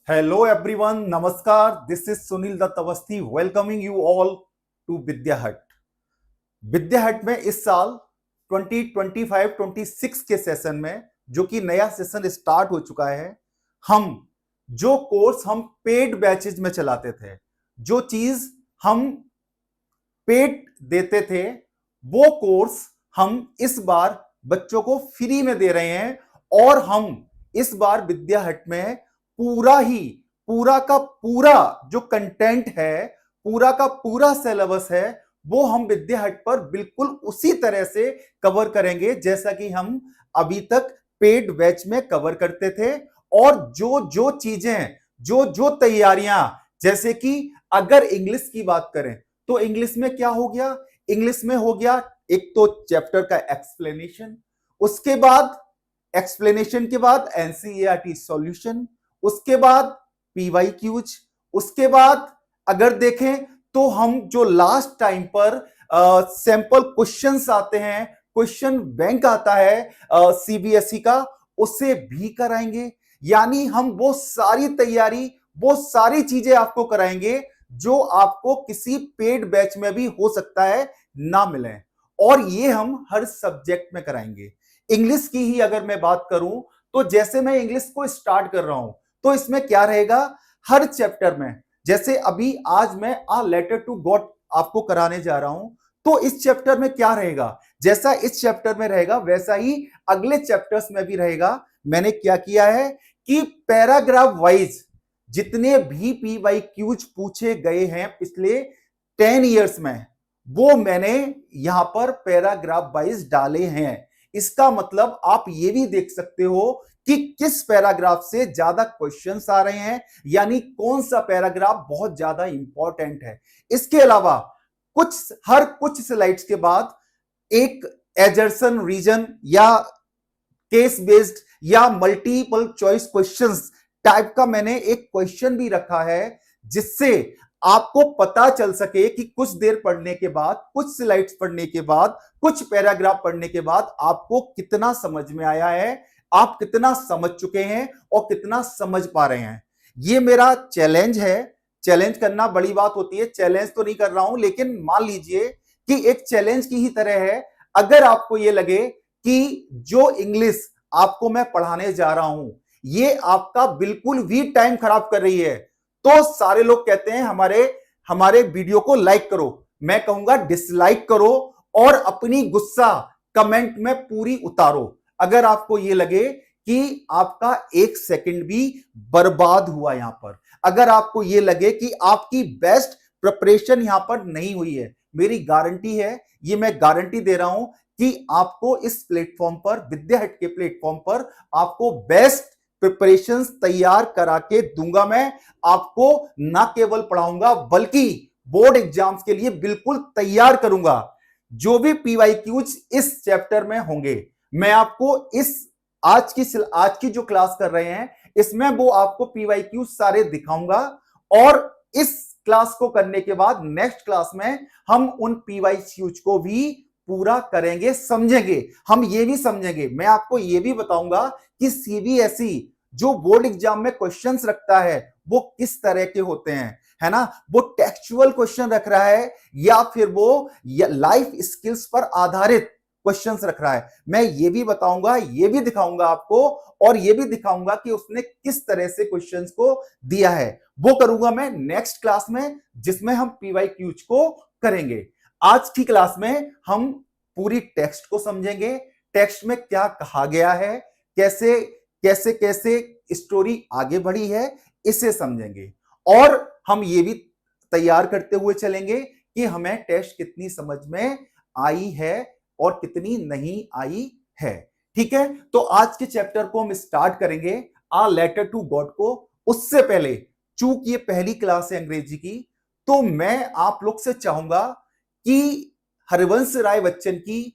Hello everyone, Namaskar. This is Sunil Dutt Awasthi welcoming you all to Vidya Hut. विद्या हट में इस साल 2025-26 के सेशन में जो कि नया सेशन स्टार्ट हो चुका है, हम जो कोर्स हम पेड बैचेज में चलाते थे, जो चीज हम पेड देते थे, वो कोर्स हम इस बार बच्चों को फ्री में दे रहे हैं। और हम इस बार विद्या हट में पूरा का पूरा जो कंटेंट है, पूरा का पूरा सिलेबस है, वो हम विद्या हट पर बिल्कुल उसी तरह से कवर करेंगे जैसा कि हम अभी तक पेड बैच में कवर करते थे। और जो जो चीजें, जो जो तैयारियां, जैसे कि अगर इंग्लिश की बात करें तो इंग्लिश में क्या हो गया, इंग्लिश में हो गया एक तो चैप्टर का एक्सप्लेनेशन, उसके बाद एक्सप्लेनेशन के बाद एनसीईआरटी सॉल्यूशन, उसके बाद पीवाई क्यूज, उसके बाद अगर देखें तो हम जो लास्ट टाइम पर सैंपल क्वेश्चंस आते हैं, क्वेश्चन बैंक आता है सीबीएसई का, उसे भी कराएंगे। यानी हम वो सारी तैयारी, वो सारी चीजें आपको कराएंगे जो आपको किसी पेड बैच में भी हो सकता है ना मिले। और ये हम हर सब्जेक्ट में कराएंगे। इंग्लिश की ही अगर मैं बात करूं तो जैसे मैं इंग्लिश को स्टार्ट कर रहा हूं तो इसमें क्या रहेगा, हर चैप्टर में, जैसे अभी आज मैं आ लेटर टू गॉड आपको कराने जा रहा हूं, तो इस चैप्टर में क्या रहेगा, जैसा इस चैप्टर में रहेगा वैसा ही अगले चैप्टर्स में भी रहेगा। मैंने क्या किया है कि पैराग्राफ वाइज जितने भी पीवाई क्यूज पूछे गए हैं पिछले 10 इयर्स में, वो मैंने यहां पर पैराग्राफ वाइज डाले हैं। इसका मतलब आप ये भी देख सकते हो कि किस पैराग्राफ से ज्यादा क्वेश्चंस आ रहे हैं, यानी कौन सा पैराग्राफ बहुत ज्यादा इंपॉर्टेंट है। इसके अलावा हर कुछ स्लाइड्स के बाद एक एजर्सन रीजन या केस बेस्ड या मल्टीपल चॉइस क्वेश्चंस टाइप का मैंने एक क्वेश्चन भी रखा है, जिससे आपको पता चल सके कि कुछ देर पढ़ने के बाद, कुछ स्लाइड्स पढ़ने के बाद, कुछ पैराग्राफ पढ़ने के बाद आपको कितना समझ में आया है, आप कितना समझ चुके हैं और कितना समझ पा रहे हैं। ये मेरा चैलेंज है। चैलेंज करना बड़ी बात होती है, चैलेंज तो नहीं कर रहा हूं, लेकिन मान लीजिए कि एक चैलेंज की ही तरह है। अगर आपको ये लगे कि जो इंग्लिश आपको मैं पढ़ाने जा रहा हूं ये आपका बिल्कुल भी टाइम खराब कर रही है, तो सारे लोग कहते हैं हमारे हमारे वीडियो को लाइक करो, मैं कहूंगा डिसलाइक करो और अपनी गुस्सा कमेंट में पूरी उतारो। अगर आपको यह लगे कि आपका एक सेकंड भी बर्बाद हुआ यहां पर, अगर आपको यह लगे कि आपकी बेस्ट प्रिपरेशन यहां पर नहीं हुई है, मेरी गारंटी है, ये मैं गारंटी दे रहा हूं कि आपको इस प्लेटफॉर्म पर, विद्या हट के प्लेटफॉर्म पर आपको बेस्ट प्रिपरेशंस तैयार करा के दूंगा। मैं आपको ना केवल पढ़ाऊंगा बल्कि बोर्ड एग्जाम्स के लिए बिल्कुल तैयार करूंगा। जो भी पीवाईक्यूज इस चैप्टर में होंगे, मैं आपको इस आज की जो क्लास कर रहे हैं इसमें वो आपको पीवाईक्यूज सारे दिखाऊंगा। और इस क्लास को करने के बाद नेक्स्ट क्लास में हम उन पीवाईक्यूज को भी पूरा करेंगे, समझेंगे। हम ये भी समझेंगे, मैं आपको ये भी बताऊंगा कि सीबीएसई जो बोर्ड एग्जाम में क्वेश्चंस रखता है वो किस तरह के होते हैं, है ना, वो टेक्सचुअल क्वेश्चन रख रहा है या फिर वो लाइफ स्किल्स पर आधारित क्वेश्चंस रख रहा है। मैं ये भी बताऊंगा, ये भी दिखाऊंगा आपको, और ये भी दिखाऊंगा कि उसने किस तरह से क्वेश्चंस को दिया है। वो करूंगा मैं नेक्स्ट क्लास में, जिसमें हम पीवाईक्यूज को करेंगे। आज की क्लास में हम पूरी टेक्स्ट को समझेंगे, टेक्स्ट में क्या कहा गया है, कैसे कैसे कैसे स्टोरी आगे बढ़ी है, इसे समझेंगे। और हम ये भी तैयार करते हुए चलेंगे कि हमें टेक्स्ट कितनी समझ में आई है और कितनी नहीं आई है। ठीक है, तो आज के चैप्टर को हम स्टार्ट करेंगे आ लेटर टू गॉड को। उससे पहले, चूंकि ये पहली क्लास है अंग्रेजी की, तो मैं आप लोग से चाहूंगा कि हरिवंश राय बच्चन की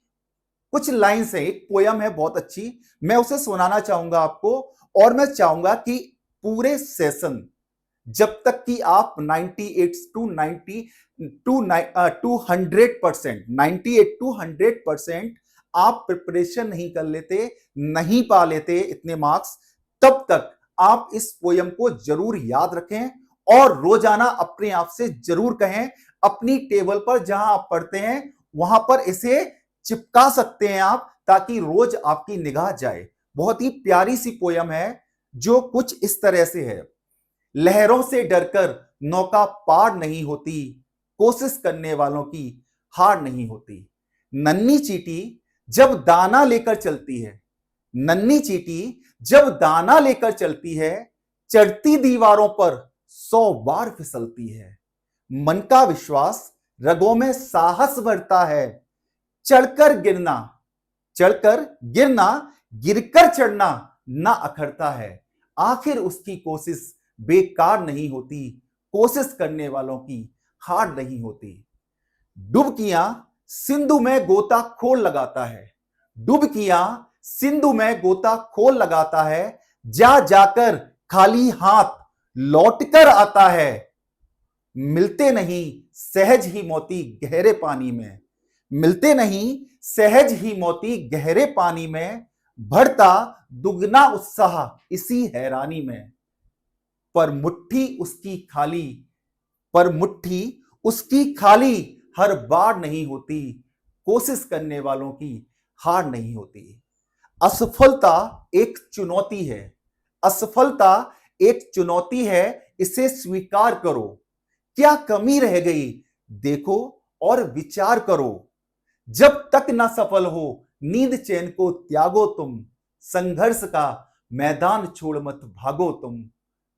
कुछ लाइन्स है, एक पोयम है बहुत अच्छी, मैं उसे सुनाना चाहूंगा आपको। और मैं चाहूंगा कि पूरे सेशन, जब तक कि आप 98 टू 90 टू 100%, 98 टू 100% आप प्रिपरेशन नहीं कर लेते, नहीं पा लेते इतने मार्क्स, तब तक आप इस पोयम को जरूर याद रखें और रोजाना अपने आप से जरूर कहें, अपनी टेबल पर जहां आप पढ़ते हैं वहां पर इसे चिपका सकते हैं आप, ताकि रोज आपकी निगाह जाए। बहुत ही प्यारी सी पोयम है जो कुछ इस तरह से है। लहरों से डरकर नौका पार नहीं होती, कोशिश करने वालों की हार नहीं होती। नन्ही चींटी जब दाना लेकर चलती है, नन्ही चींटी जब दाना लेकर चलती है, चढ़ती दीवारों पर 100 बार फिसलती है। मन का विश्वास रगों में साहस भरता है, चढ़कर गिरना, चढ़कर गिरना, गिरकर चढ़ना ना अखरता है। आखिर उसकी कोशिश बेकार नहीं होती, कोशिश करने वालों की हार नहीं होती। डुबकियां सिंधु में गोताखोर लगाता है, डुबकियां सिंधु में गोताखोर लगाता है, जा जाकर खाली हाथ लौटकर आता है। मिलते नहीं सहज ही मोती गहरे पानी में, मिलते नहीं सहज ही मोती गहरे पानी में, भरता दुगना उत्साह इसी हैरानी में। पर मुट्ठी उसकी खाली, पर मुट्ठी उसकी खाली हर बार नहीं होती, कोशिश करने वालों की हार नहीं होती। असफलता एक चुनौती है, असफलता एक चुनौती है, इसे स्वीकार करो। क्या कमी रह गई देखो और विचार करो। जब तक ना सफल हो नींद चैन को त्यागो तुम, संघर्ष का मैदान छोड़ मत भागो तुम।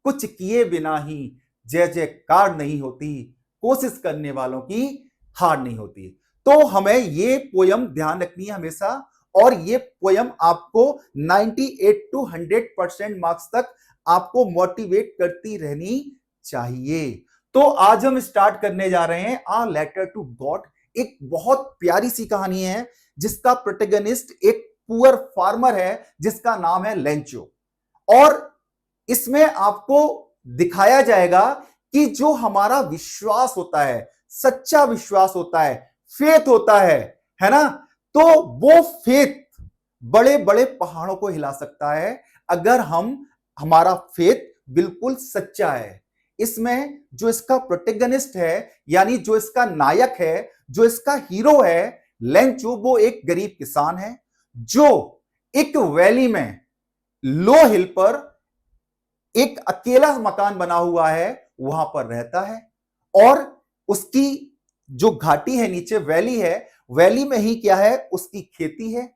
कुछ किए बिना ही जय जयकार नहीं होती, कोशिश करने वालों की हार नहीं होती। तो हमें ये पोयम ध्यान रखनी है हमेशा, और ये पोयम आपको 98 to 100% मार्क्स तक आपको मोटिवेट करती रहनी चाहिए। तो आज हम स्टार्ट करने जा रहे हैं आ लेटर टू गॉड। एक बहुत प्यारी सी कहानी है जिसका प्रोटेगनिस्ट एक पुअर फार्मर है जिसका नाम है लेंचो। और इसमें आपको दिखाया जाएगा कि जो हमारा विश्वास होता है, सच्चा विश्वास होता है, फेथ होता है ना, तो वो फेथ बड़े बड़े पहाड़ों को हिला सकता है अगर हमारा फेथ बिल्कुल सच्चा है। इसमें जो इसका प्रोटेगनिस्ट है, यानी जो इसका नायक है, जो इसका हीरो है लेंचो, वो एक गरीब किसान है जो एक वैली में लो हिल पर एक अकेला मकान बना हुआ है वहां पर रहता है। और उसकी जो घाटी है नीचे वैली है, वैली में ही क्या है, उसकी खेती है।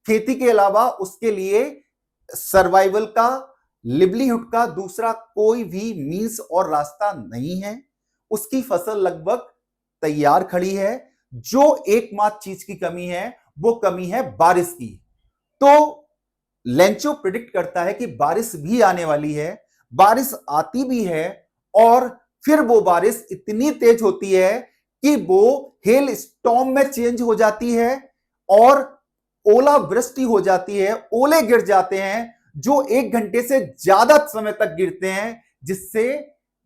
खेती के अलावा उसके लिए सर्वाइवल का, लिवलीहुड का दूसरा कोई भी मींस और रास्ता नहीं है। उसकी फसल लगभग तैयार खड़ी है। जो एकमात्र चीज की कमी है वो कमी है बारिश की। तो लेंचो प्रिडिक्ट करता है कि बारिश भी आने वाली है, बारिश आती भी है, और फिर वो बारिश इतनी तेज होती है कि वो हेल स्टॉर्म में चेंज हो जाती है और ओलावृष्टि हो जाती है, ओले गिर जाते हैं जो 1 घंटे से ज्यादा समय तक गिरते हैं, जिससे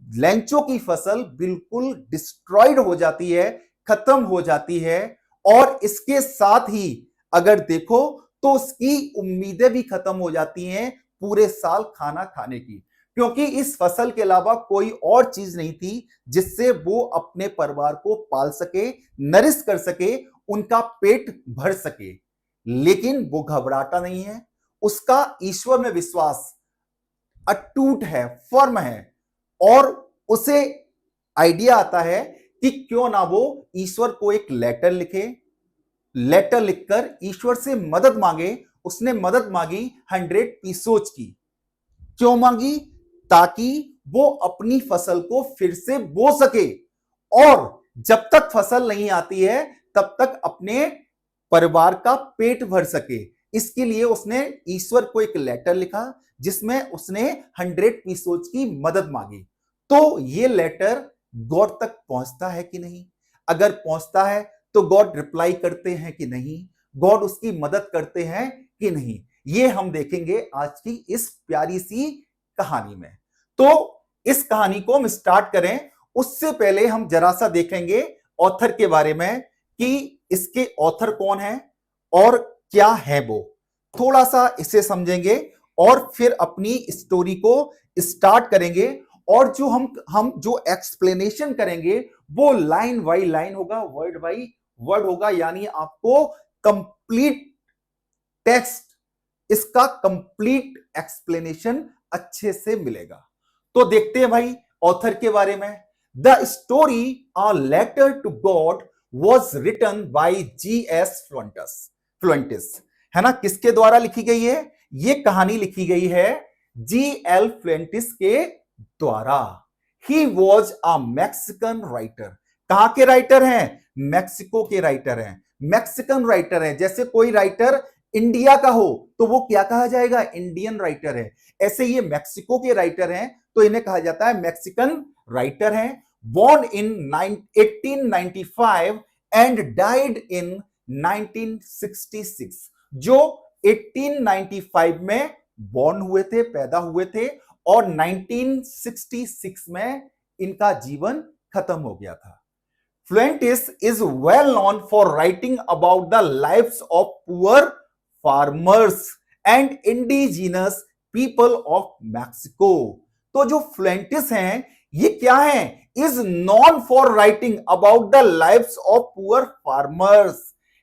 लेंचो की फसल बिल्कुल डिस्ट्रॉयड हो जाती है, खत्म हो जाती है। और इसके साथ ही अगर देखो तो उसकी उम्मीदें भी खत्म हो जाती हैं पूरे साल खाना खाने की, क्योंकि इस फसल के अलावा कोई और चीज नहीं थी जिससे वो अपने परिवार को पाल सके, नरिश कर सके, उनका पेट भर सके। लेकिन वो घबराता नहीं है, उसका ईश्वर में विश्वास अटूट है, फर्म है, और उसे आइडिया आता है कि क्यों ना वो ईश्वर को एक लेटर लिखे, लेटर लिखकर ईश्वर से मदद मांगे। उसने मदद मांगी 100 पीसोज की। क्यों मांगी? ताकि वो अपनी फसल को फिर से बो सके, और जब तक फसल नहीं आती है तब तक अपने परिवार का पेट भर सके। इसके लिए उसने ईश्वर को एक लेटर लिखा जिसमें उसने 100 पीसोज की मदद मांगी। तो ये लेटर गॉड तक पहुंचता है कि नहीं? अगर पहुंचता है तो गॉड रिप्लाई करते हैं कि नहीं? गॉड उसकी मदद करते हैं कि नहीं? ये हम देखेंगे आज की इस प्यारी सी कहानी में। तो इस कहानी को हम स्टार्ट करें उससे पहले हम जरा सा देखेंगे ऑथर के बारे में कि इसके ऑथर कौन है और क्या है वो। थोड़ा सा इसे समझेंगे और फिर अपनी स्टोरी को स्टार्ट करेंगे। और जो हम जो एक्सप्लेनेशन करेंगे वो लाइन बाई लाइन होगा, वर्ड बाई वर्ड होगा, यानी आपको कंप्लीट टेक्स्ट, इसका कंप्लीट एक्सप्लेनेशन अच्छे से मिलेगा। तो देखते हैं भाई ऑथर के बारे में। The story a letter to God was written by G.S. Florentis, है ना, किसके द्वारा लिखी गई है? ये कहानी लिखी गई है G.L. फ्लोरेंटिस के द्वारा। He was a Mexican writer. कहां के राइटर हैं? मैक्सिको के राइटर हैं, मैक्सिकन राइटर है। जैसे कोई राइटर इंडिया का हो तो वो क्या कहा जाएगा? इंडियन राइटर है। ऐसे ये मैक्सिको के राइटर हैं तो इन्हें कहा जाता है मैक्सिकन राइटर हैं। born in 1895 and died in 1966, जो 1895 में बॉर्न हुए थे, पैदा हुए थे, और 1966 में इनका जीवन खत्म हो गया था। फ्लोरेंटिस is well known for writing about the lives of poor farmers and indigenous people of Mexico। तो जो फ्लोरेंटिस हैं ये क्या है? Is known for writing about the lives of poor farmers,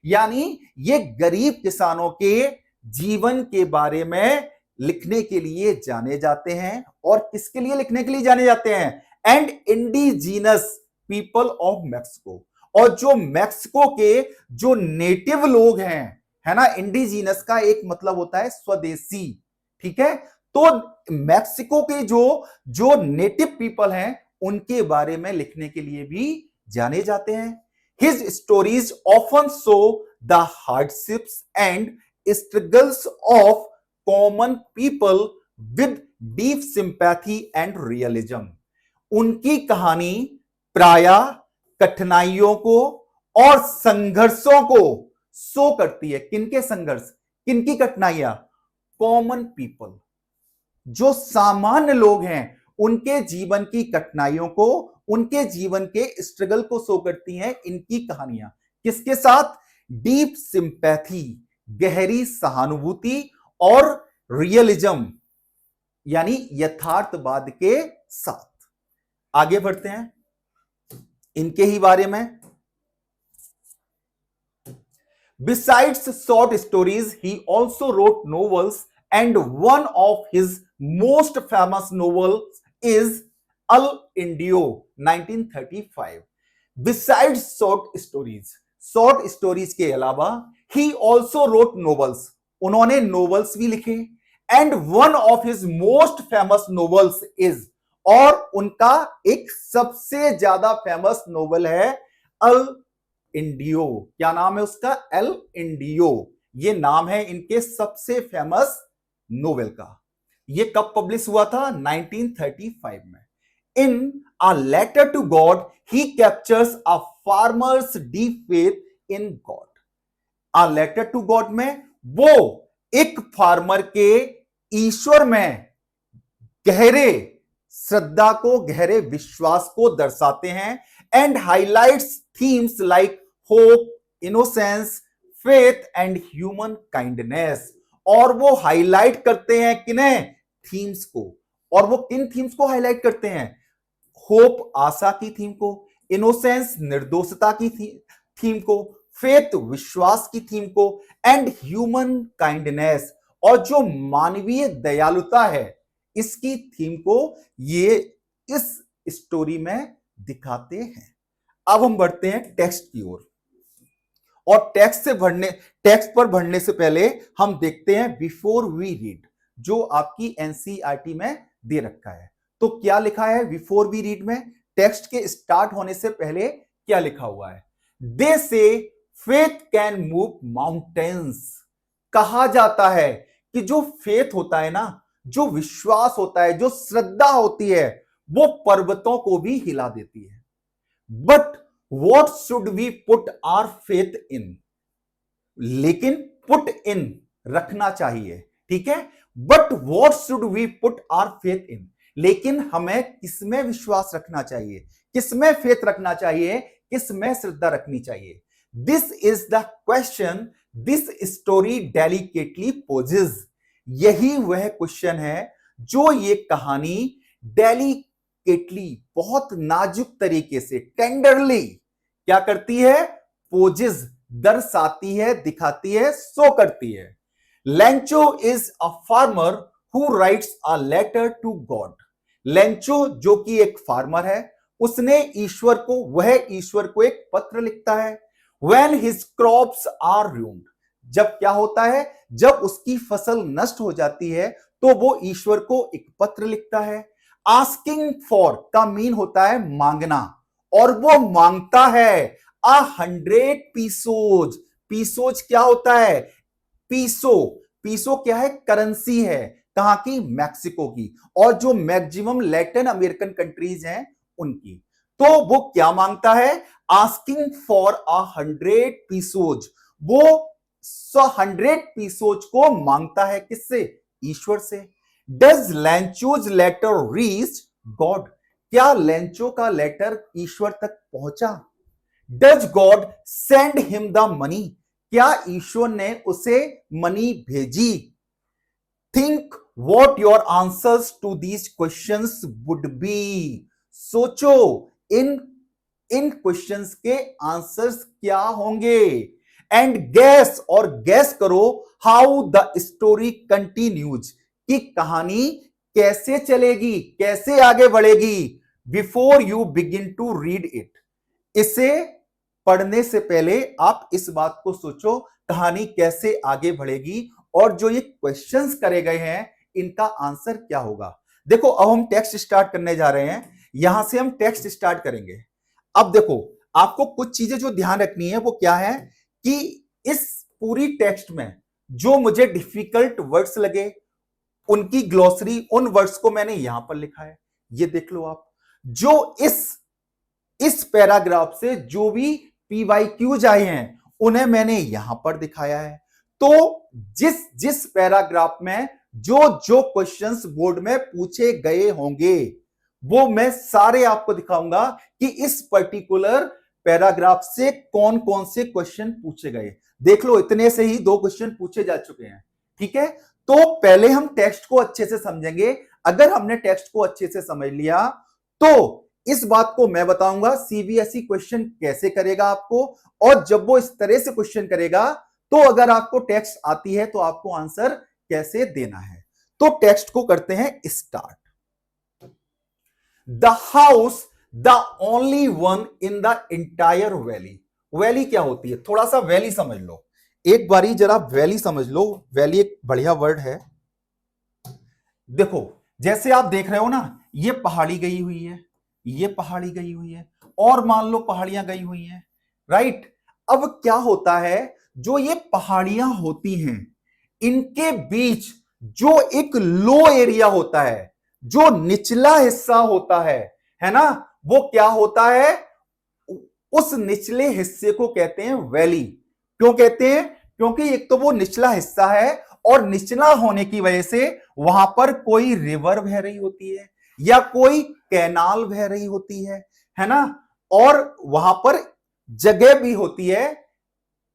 यानी ये गरीब किसानों के जीवन के बारे में लिखने के लिए जाने जाते हैं। और किसके लिए लिखने के लिए जाने जाते हैं? And indigenous people of Mexico, और जो मैक्सिको के जो नेटिव लोग हैं, है ना, इंडिजीनस का एक मतलब होता है स्वदेशी, ठीक है, तो मैक्सिको के जो नेटिव पीपल हैं उनके बारे में लिखने के लिए भी जाने जाते हैं। His stories often show the hardships and struggles of common people with deep sympathy and realism. उनकी कहानी प्रायः कठिनाइयों को और संघर्षों को शो करती है। किनके संघर्ष, किनकी कठिनाइयां? कॉमन पीपल, जो सामान्य लोग हैं उनके जीवन की कठिनाइयों को, उनके जीवन के स्ट्रगल को शो करती हैं इनकी कहानियां। किसके साथ? डीप सिंपैथी, गहरी सहानुभूति, और रियलिज्म यानी यथार्थवाद के साथ। आगे बढ़ते हैं इनके ही बारे में। Besides short stories, he also wrote novels, and one of his most famous novels is Al Indio 1935। Besides short stories के अलावा he also wrote novels, उन्होंने novels भी लिखे, and one of his most famous novels is, और उनका एक सबसे ज्यादा फेमस नोवेल है अल इंडियो। क्या नाम है उसका? एल इंडियो, ये नाम है इनके सबसे फेमस नोवेल का। ये कब पब्लिश हुआ था? 1935 में। In a letter to God he captures a farmer's deep faith in God. A letter to God में वो एक फार्मर के ईश्वर में गहरे श्रद्धा को, गहरे विश्वास को दर्शाते हैं। And highlights themes like hope, innocence, faith and human kindness. और वो हाईलाइट करते हैं किन्हें? थीम्स को। और वो किन थीम्स को हाईलाइट करते हैं? होप, आशा की थीम को, इनोसेंस, निर्दोषता की थीम को, फेथ, विश्वास की थीम को, एंड ह्यूमन काइंडनेस, और जो मानवीय दयालुता है इसकी थीम को ये इस स्टोरी में दिखाते हैं। अब हम बढ़ते हैं टेक्स्ट की ओर, और टेक्स्ट पर बढ़ने से पहले हम देखते हैं बिफोर वी रीड, जो आपकी एनसीईआरटी में दे रखा है। तो क्या लिखा है बिफोर वी रीड में? टेक्स्ट के स्टार्ट होने से पहले क्या लिखा हुआ है? दे से फेथ कैन मूव माउंटेन्स। कहा जाता है कि जो फेथ होता है ना, जो विश्वास होता है, जो श्रद्धा होती है, वो पर्वतों को भी हिला देती है। But what should we put our faith in? लेकिन पुट इन रखना चाहिए, ठीक है। But what should we put our faith in, लेकिन हमें किसमें विश्वास रखना चाहिए, किसमें फेथ रखना चाहिए, किसमें श्रद्धा रखनी चाहिए? This is the question this story delicately poses. यही वह क्वेश्चन है जो ये कहानी डेलिकेटली, बहुत नाजुक तरीके से, टेंडरली क्या करती है, पोजेस, दर्शाती है, दिखाती है, शो करती है। Lencho is a farmer who writes a letter to God. Lencho जो कि एक फार्मर है, उसने वह ईश्वर को एक पत्र लिखता है। When his crops are ruined, जब क्या होता है, जब उसकी फसल नष्ट हो जाती है तो वो ईश्वर को एक पत्र लिखता है। आस्किंग फॉर का मीन होता है मांगना, और वो मांगता है 100 पीसोज। पीसोज क्या होता है, पीसो क्या है, करेंसी है, कहां की, मैक्सिको की, और जो मैक्सिमम लैटिन अमेरिकन कंट्रीज हैं उनकी। तो वो क्या मांगता है, आस्किंग फॉर 100 पीसोज। वो 100 पीसोज को मांगता है, किससे, ईश्वर से। Does Lencho's letter reach God, क्या लेंचो का लेटर ईश्वर तक पहुंचा। Does God send him the money, क्या ईश्वर ने उसे मनी भेजी। Think what your answers to these questions would be, सोचो इन क्वेश्चंस के आंसर्स क्या होंगे। एंड गैस, और गैस करो हाउ द स्टोरी कंटिन्यूज, कि कहानी कैसे चलेगी, कैसे आगे बढ़ेगी। Before you begin to read it, इसे पढ़ने से पहले आप इस बात को सोचो, कहानी कैसे आगे बढ़ेगी और जो ये क्वेश्चंस करे गए हैं इनका आंसर क्या होगा। देखो अब हम टेक्स्ट स्टार्ट करने जा रहे हैं, यहां से हम टेक्स्ट स्टार्ट करेंगे। अब देखो आपको कुछ चीजें जो ध्यान रखनी है वो क्या है, कि इस पूरी टेक्स्ट में जो मुझे डिफिकल्ट वर्ड्स लगे उनकी ग्लोसरी, उन वर्ड्स को मैंने यहां पर लिखा है, ये देख लो आप। जो इस पैराग्राफ से जो भी PYQs आए हैं उन्हें मैंने यहां पर दिखाया है। तो जिस पैराग्राफ में जो क्वेश्चंस बोर्ड में पूछे गए होंगे वो मैं सारे आपको दिखाऊंगा कि इस पर्टिकुलर पैराग्राफ से कौन कौन से क्वेश्चन पूछे गए। देख लो इतने से ही 2 क्वेश्चन पूछे जा चुके हैं, ठीक है। तो पहले हम टेक्स्ट को अच्छे से समझेंगे। अगर हमने टेक्स्ट को अच्छे से समझ लिया तो इस बात को मैं बताऊंगा CBSE क्वेश्चन कैसे करेगा आपको, और जब वो इस तरह से क्वेश्चन करेगा तो अगर आपको टेक्स्ट आती है तो आपको आंसर कैसे देना है। तो टेक्स्ट को करते हैं start. The house the only one in the entire valley. Valley क्या होती है, थोड़ा सा वैली समझ लो, एक बारी जरा वैली समझ लो। वैली एक बढ़िया वर्ड है। देखो जैसे आप देख रहे हो ना, ये पहाड़ी गई हुई है, ये पहाड़ी गई हुई है, और मान लो पहाड़ियां गई हुई हैं, राइट। अब क्या होता है, जो ये पहाड़ियां होती हैं इनके बीच जो एक लो एरिया होता है, जो निचला हिस्सा होता है ना, वो क्या होता है, उस निचले हिस्से को कहते हैं वैली। क्यों कहते हैं, क्योंकि एक तो वो निचला हिस्सा है और निचला होने की वजह से वहां पर कोई रिवर बह रही होती है या कोई कैनाल बह रही होती है ना, और वहां पर जगह भी होती है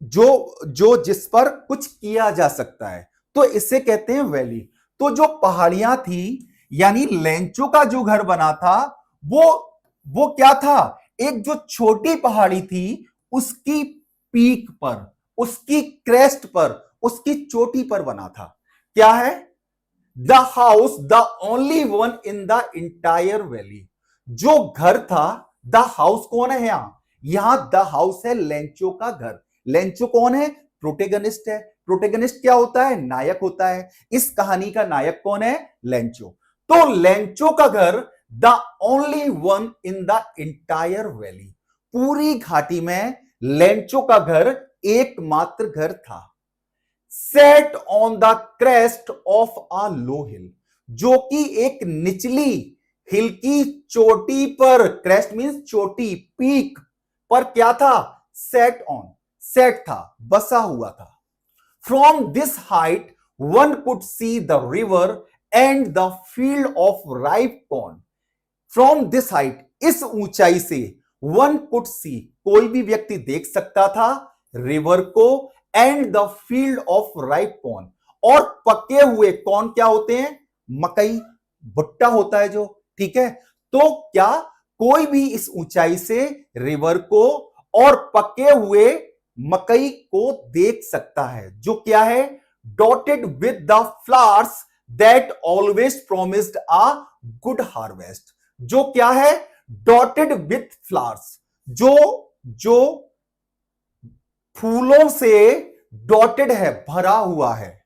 जो जिस पर कुछ किया जा सकता है, तो इसे कहते हैं वैली। तो जो पहाड़ियां थी, यानी लेंचो का जो घर बना था वो क्या था, एक जो छोटी पहाड़ी थी उसकी पीक पर, उसकी क्रेस्ट पर, उसकी चोटी पर बना था। क्या है, the house the only one in the entire valley. जो घर था, द हाउस कौन है, यहां द हाउस है लेंचो का घर। लेंचो कौन है, प्रोटेगनिस्ट है। प्रोटेगनिस्ट क्या होता है, नायक होता है। इस कहानी का नायक कौन है, लेंचो। तो लेंचो का घर the only one in the entire valley, पूरी घाटी में लेंचो का घर एकमात्र घर था। Set on the crest of a low hill, जो कि एक निचली हिल की चोटी पर, क्रेस्ट मींस चोटी, पीक पर क्या था, सेट ऑन, सेट था, बसा हुआ था। From this height one could see the river and the field of ripe corn. From this height, इस ऊंचाई से, वन कुड सी, कोई भी व्यक्ति देख सकता था रिवर को, and the field of ripe corn, और पके हुए कौन क्या होते हैं? मकई, भुट्टा होता है जो, ठीक है। तो क्या कोई भी इस ऊंचाई से रिवर को और पके हुए मकई को देख सकता है, जो क्या है? Dotted with the flowers that always promised a good harvest. जो क्या है? डॉटेड विथ फ्लावर्स, जो जो फूलों से डॉटेड है, भरा हुआ है।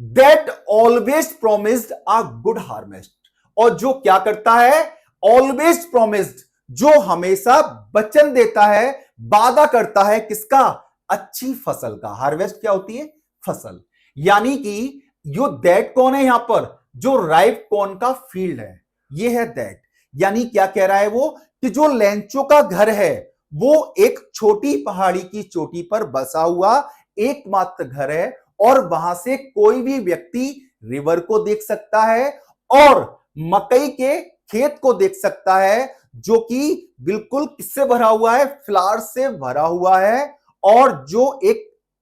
That always promised a good harvest, और जो क्या करता है? ऑलवेज प्रोमिस्ड, जो हमेशा वचन देता है, वादा करता है किसका? अच्छी फसल का। हार्वेस्ट क्या होती है? फसल। यानी कि यो दैट कौन है यहां पर? जो राइप कॉर्न का फील्ड है, ये है दैट। यानी क्या कह रहा है वो? कि जो लेंचो का घर है वो एक छोटी पहाड़ी की चोटी पर बसा हुआ एकमात्र घर है, और वहां से कोई भी व्यक्ति रिवर को देख सकता है और मकई के खेत को देख सकता है, जो कि बिल्कुल किससे भरा हुआ है? फ्लावर से भरा हुआ है, और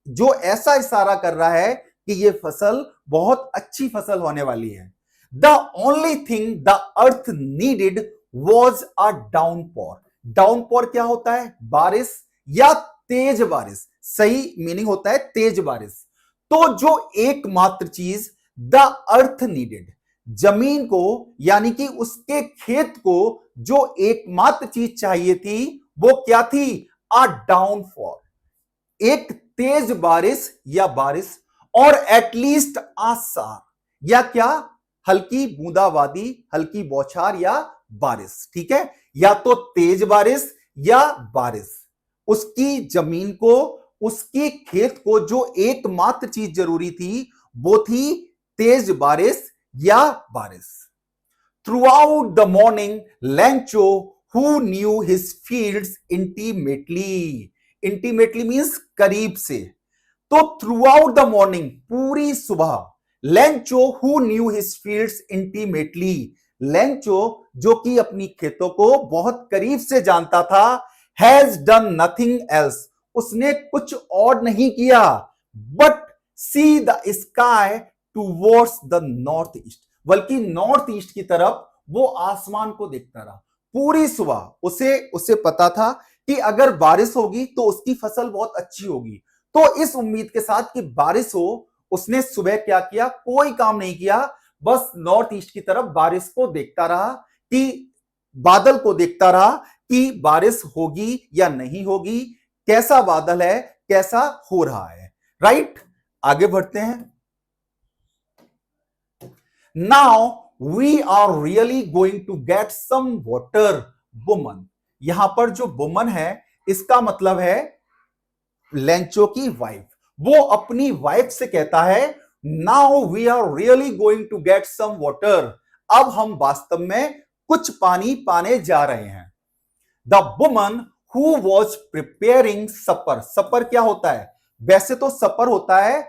जो ऐसा इशारा कर रहा है कि यह फसल बहुत अच्छी फसल होने वाली है। The only thing the earth needed was a downpour. Downpour क्या होता है? बारिश या तेज बारिश, सही मीनिंग होता है तेज बारिश। तो जो एकमात्र चीज द अर्थ नीडेड, जमीन को यानी कि उसके खेत को जो एकमात्र चीज चाहिए थी वो क्या थी? अ डाउनफॉल, एक तेज बारिश या बारिश, और एटलीस्ट आसार, या क्या? हल्की बूंदाबांदी, हल्की बौछार या बारिश, ठीक है। या तो तेज बारिश या बारिश। उसकी जमीन को, उसके खेत को जो एकमात्र चीज जरूरी थी वो थी तेज बारिश या बारिश। Throughout the morning Lencho who knew his fields intimately, intimately means करीब से। तो थ्रू आउट द मॉर्निंग, पूरी सुबह, Lencho who knew his fields intimately, Lencho जो कि अपनी खेतों को बहुत करीब से जानता था, हैज डन नथिंग एल्स, उसने कुछ और नहीं किया, but see the sky towards the north east, बल्कि नॉर्थ ईस्ट की तरफ वो आसमान को देखता रहा पूरी सुबह। उसे पता था कि अगर बारिश होगी तो उसकी फसल बहुत अच्छी होगी। तो इस उम्मीद के साथ कि बारिश हो, उसने सुबह क्या किया? कोई काम नहीं किया, बस नॉर्थ ईस्ट की तरफ बारिश को देखता रहा, कि बादल को देखता रहा कि बारिश होगी या नहीं होगी, कैसा बादल है, कैसा हो रहा है। राइट, आगे बढ़ते हैं। Now we are really going to get some water woman. यहां पर जो वुमन है इसका मतलब है लेंचो की वाइफ। वो अपनी वाइफ से कहता है now we are really going to get some water, अब हम वास्तव में कुछ पानी पाने जा रहे हैं। The woman who was preparing supper, supper क्या होता है? वैसे तो सपर होता है,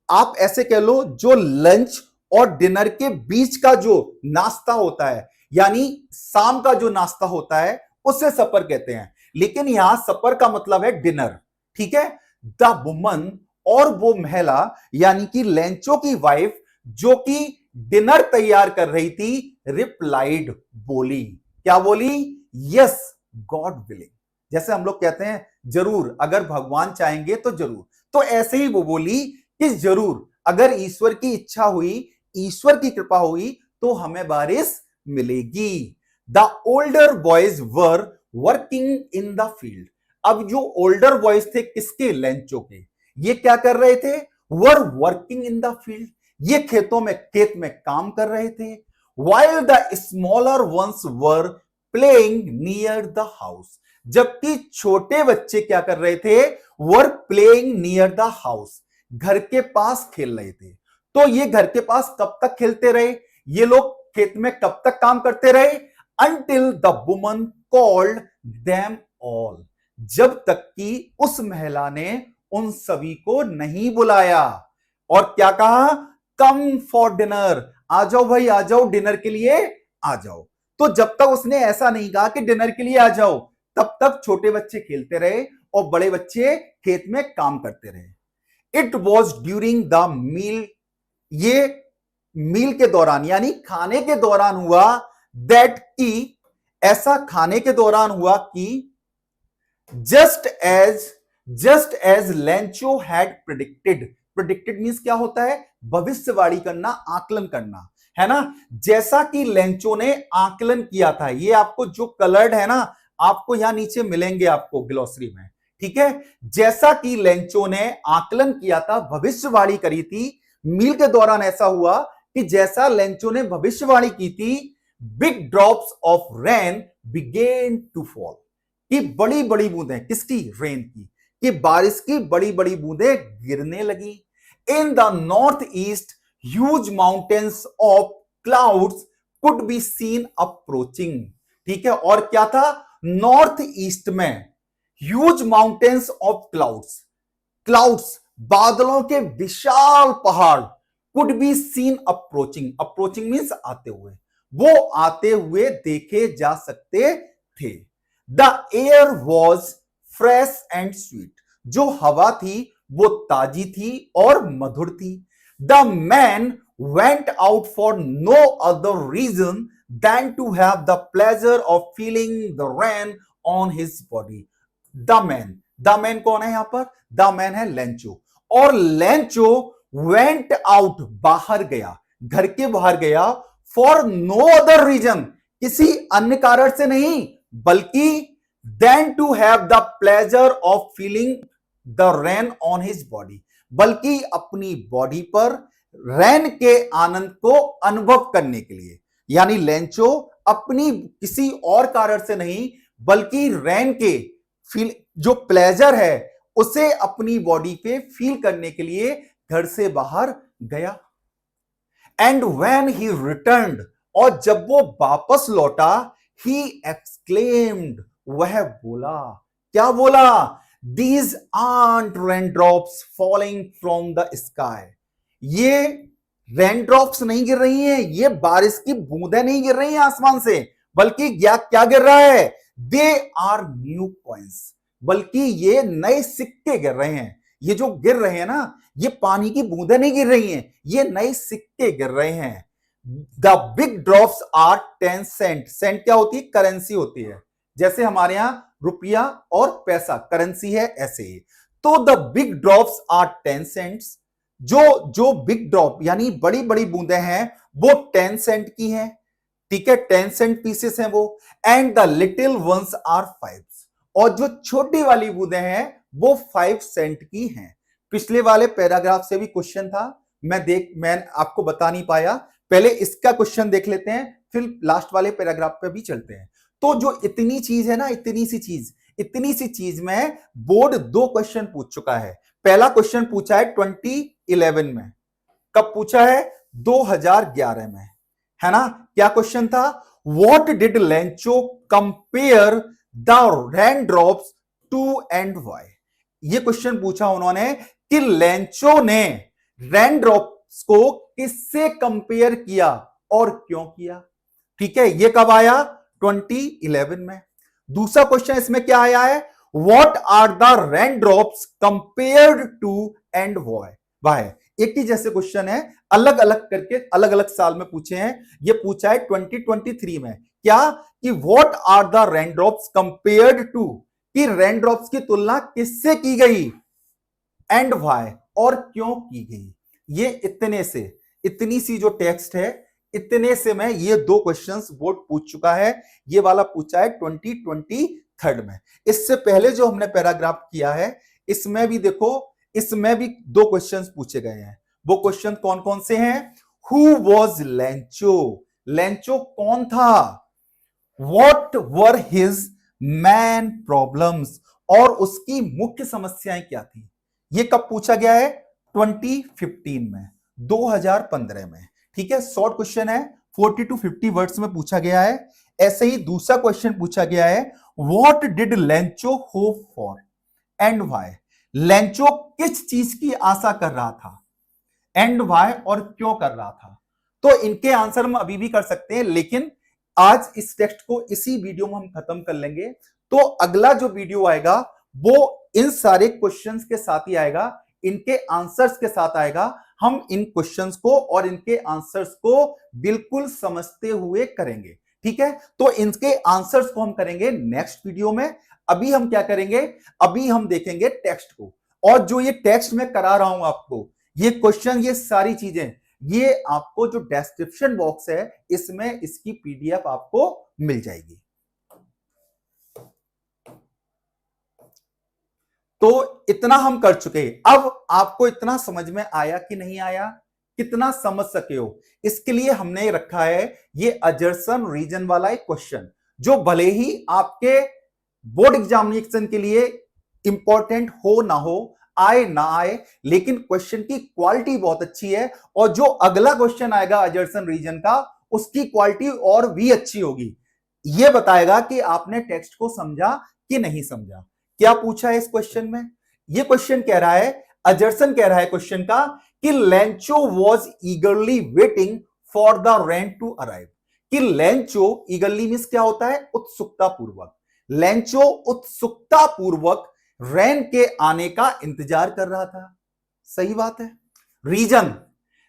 आप ऐसे कह लो, जो लंच और डिनर के बीच का जो नाश्ता होता है, यानी शाम का जो नाश्ता होता है उसे सपर कहते हैं। लेकिन यहां सपर का मतलब है डिनर, ठीक है। द वुमन, और वो महिला यानी कि लेंचो की वाइफ जो कि डिनर तैयार कर रही थी, रिप्लाइड, बोली, क्या बोली? Yes God willing. जैसे हम लोग कहते हैं जरूर, अगर भगवान चाहेंगे तो जरूर, तो ऐसे ही वो बोली कि जरूर, अगर ईश्वर की इच्छा हुई, ईश्वर की कृपा हुई तो हमें बारिश मिलेगी। The older boys were working in the field. अब जो ओल्डर बॉयज थे किसके? लेंचो के। ये क्या कर रहे थे? Were working in the field, ये खेत में काम कर रहे थे। While the smaller ones were playing near the house, जबकि छोटे बच्चे क्या कर रहे थे? Were playing near the house, घर के पास खेल रहे थे। तो ये घर के पास कब तक खेलते रहे? ये लोग खेत में कब तक काम करते रहे? Until the woman called them all, जब तक कि उस महिला ने उन सभी को नहीं बुलाया और क्या कहा? कम फॉर डिनर, आ जाओ भाई, आ जाओ डिनर के लिए, आ जाओ। तो जब तक उसने ऐसा नहीं कहा कि डिनर के लिए आ जाओ, तब तक छोटे बच्चे खेलते रहे और बड़े बच्चे खेत में काम करते रहे। It was during the meal, ये मील के दौरान यानी खाने के दौरान हुआ, दैट की ऐसा खाने के दौरान हुआ कि just as Lencho had predicted, predicted means क्या होता है, भविष्यवाणी करना, आकलन करना, है ना। जैसा कि लेंचो ने आकलन किया था, ये आपको जो कलर्ड है ना, आपको यहां नीचे मिलेंगे आपको ग्लोसरी में, ठीक है। जैसा कि लेंचो ने आकलन किया था, भविष्यवाणी करी थी, मील के दौरान ऐसा हुआ कि जैसा लेंचो ने भविष्यवाणी की थी, big drops of rain began to fall, कि बड़ी बड़ी बूंदें, किसकी, रेन की, कि बारिश की बड़ी बड़ी बूंदें गिरने लगी। In the north east huge mountains of clouds could be seen approaching, ठीक है। और क्या था, नॉर्थ ईस्ट में huge mountains of clouds, clouds बादलों के विशाल पहाड़, could be seen approaching, approaching means आते हुए, वो आते हुए देखे जा सकते थे। The air was fresh and sweet, जो हवा थी वो ताजी थी और मधुर थी। The man went out for no other reason than to have the pleasure of feeling the rain on his body. The man कौन है यहां पर, द मैन है लेंचो, और लेंचो वेंट आउट, बाहर गया, घर के बाहर गया, फॉर नो अदर रीजन, किसी अन्य कारण से नहीं, बल्कि than to have the pleasure of feeling the rain on his body, बल्कि अपनी बॉडी पर रेन के आनंद को अनुभव करने के लिए। यानी लेंचो अपनी किसी और कारण से नहीं, बल्कि रेन के फील, जो प्लेजर है उसे अपनी बॉडी पे फील करने के लिए घर से बाहर गया। एंड व्हेन ही रिटर्न्ड, और जब वो वापस लौटा, ही एक्सक्लेम्ड, वह बोला, क्या बोला, these art raindrops falling from the sky, ये रेनड्रॉप्स नहीं गिर रही हैं, ये बारिश की बूंदें नहीं गिर रही हैं आसमान से, बल्कि क्या गिर रहा है, दे आर न्यू कॉइन्स, बल्कि ये नए सिक्के गिर रहे हैं। ये जो गिर रहे हैं ना, ये पानी की बूंदें नहीं गिर रही हैं, ये नए सिक्के गिर रहे हैं। The big drops are 10 cent, cent क्या होती है, करेंसी होती है, जैसे हमारे यहां रुपया और पैसा करेंसी है, ऐसे ही। तो the big drops are 10 cents, जो बिग ड्रॉप यानी बड़ी बड़ी बूंदें हैं वो 10 सेंट की हैं, ठीक है, 10 सेंट पीसेस हैं वो। And the little ones are 5, और जो छोटी वाली बूंदें हैं वो 5 सेंट की हैं। पिछले वाले पैराग्राफ से भी क्वेश्चन था, मैं आपको बता नहीं पाया, पहले इसका क्वेश्चन देख लेते हैं, फिर लास्ट वाले पैराग्राफ पे भी चलते हैं। तो जो इतनी चीज है ना, इतनी सी चीज में बोर्ड 2 क्वेश्चन पूछ चुका है। पहला क्वेश्चन पूछा है 2011 में, कब पूछा है, 2011 में, है ना। क्या क्वेश्चन था, what did Lencho compare the raindrops to and why, ये क्वेश्चन पूछा उन्होंने कि लेंचो ने रेनड्रॉप्स को किससे कंपेयर किया और क्यों किया, ठीक है। ये कब आया, 2011 में। दूसरा क्वेश्चन इसमें क्या आया है, what are the raindrops compared to and why, एक ही जैसे क्वेश्चन है, अलग अलग करके अलग अलग साल में पूछे हैं। ये पूछा है 2023 में, क्या कि what are the raindrops compared to, कि रेनड्रॉप्स की तुलना किससे की गई, एंड व्हाई, और क्यों की गई। ये इतनी सी जो टेक्स्ट है, इतने से में ये 2 क्वेश्चंस बोर्ड पूछ चुका है। ये वाला पूछा है 2023 में। इससे पहले जो हमने पैराग्राफ किया है, इसमें भी देखो, इसमें भी 2 क्वेश्चंस पूछे गए हैं। वो क्वेश्चन कौन कौन से हैं, हु वॉज लेंचो, लेंचो कौन था, what were his man problems, और उसकी मुख्य समस्याएं क्या थी। ये कब पूछा गया है, 2015 में, 2015 में, ठीक है। शॉर्ट क्वेश्चन है, 40 to 50 वर्ड्स में पूछा गया है। ऐसे ही दूसरा क्वेश्चन पूछा गया है, what did Lencho hope for and why, Lencho किस चीज की आशा कर रहा था, एंड व्हाई, और क्यों कर रहा था। तो इनके आंसर हम अभी भी कर सकते हैं, लेकिन आज इस टेक्स्ट को इसी वीडियो में हम खत्म कर लेंगे। तो अगला जो वीडियो आएगा वो इन सारे क्वेश्चंस के साथ ही आएगा। इनके आंसर्स के साथ आएगा। हम इन क्वेश्चंस को और इनके आंसर्स को बिल्कुल समझते हुए करेंगे, ठीक है। तो इनके आंसर्स को हम करेंगे नेक्स्ट वीडियो में। अभी हम क्या करेंगे, अभी हम देखेंगे टेक्स्ट को, और जो ये टेक्स्ट में करा रहा हूं आपको, ये क्वेश्चन, ये सारी चीजें, ये आपको जो डिस्क्रिप्शन बॉक्स है इसमें इसकी पीडीएफ आपको मिल जाएगी। तो इतना हम कर चुके हैं। अब आपको इतना समझ में आया कि नहीं आया, कितना समझ सके हो, इसके लिए हमने रखा है ये अजर्सन रीजन वाला एक क्वेश्चन, जो भले ही आपके बोर्ड एग्जामिनेशन के लिए इंपॉर्टेंट हो ना हो, आए ना आए, लेकिन क्वेश्चन की क्वालिटी बहुत अच्छी है। और जो अगला क्वेश्चन आएगा अजर्सन रीजन का, उसकी क्वालिटी और भी अच्छी होगी। यह बताएगा कि आपने टेक्स्ट को समझा कि नहीं समझा। क्या पूछा है इस क्वेश्चन में, यह क्वेश्चन कह रहा है, अजर्सन कह रहा है क्वेश्चन का कि Lencho was eagerly waiting for the rain to arrive. कि लेंचो, ईगरली मींस क्या होता है, उत्सुकता पूर्वक। लेंचो उत्सुकता पूर्वक रेन के आने का इंतजार कर रहा था। सही बात है। Reason,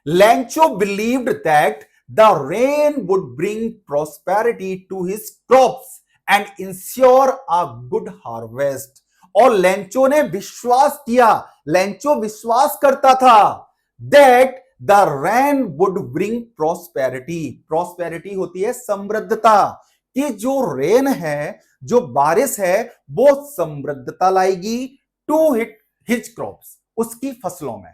Lencho believed that the rain would bring prosperity to his crops and ensure a good harvest. और लेंचो ने विश्वास किया, लेंचो विश्वास करता था that the rain would bring prosperity. Prosperity होती है समृद्धता, कि जो रेन है, जो बारिश है, वो समृद्धता लाएगी टू हिज क्रॉप्स, उसकी फसलों में,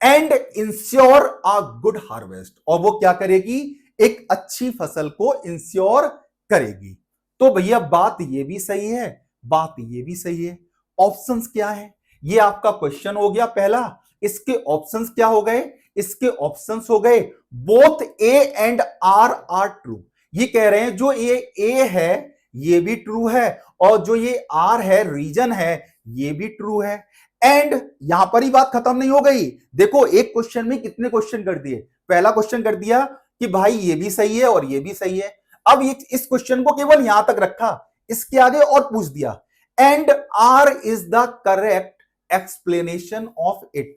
and ensure a good harvest. और वो क्या करेगी, एक अच्छी फसल को इंश्योर करेगी। तो भैया बात ये भी सही है, बात ये भी सही है। ऑप्शंस क्या है, ये आपका क्वेश्चन हो गया पहला। इसके ऑप्शंस क्या हो गए, इसके ऑप्शंस हो गए both A and R true. ये कह रहे हैं जो ये ए है ये भी ट्रू है, और जो ये आर है, रीजन है, ये भी ट्रू है। एंड यहां पर ही बात खत्म नहीं हो गई। देखो एक क्वेश्चन में कितने क्वेश्चन कर दिए। पहला क्वेश्चन कर दिया कि भाई ये भी सही है और ये भी सही है। अब ये इस क्वेश्चन को केवल यहां तक रखा, इसके आगे और पूछ दिया and R is the correct explanation of it.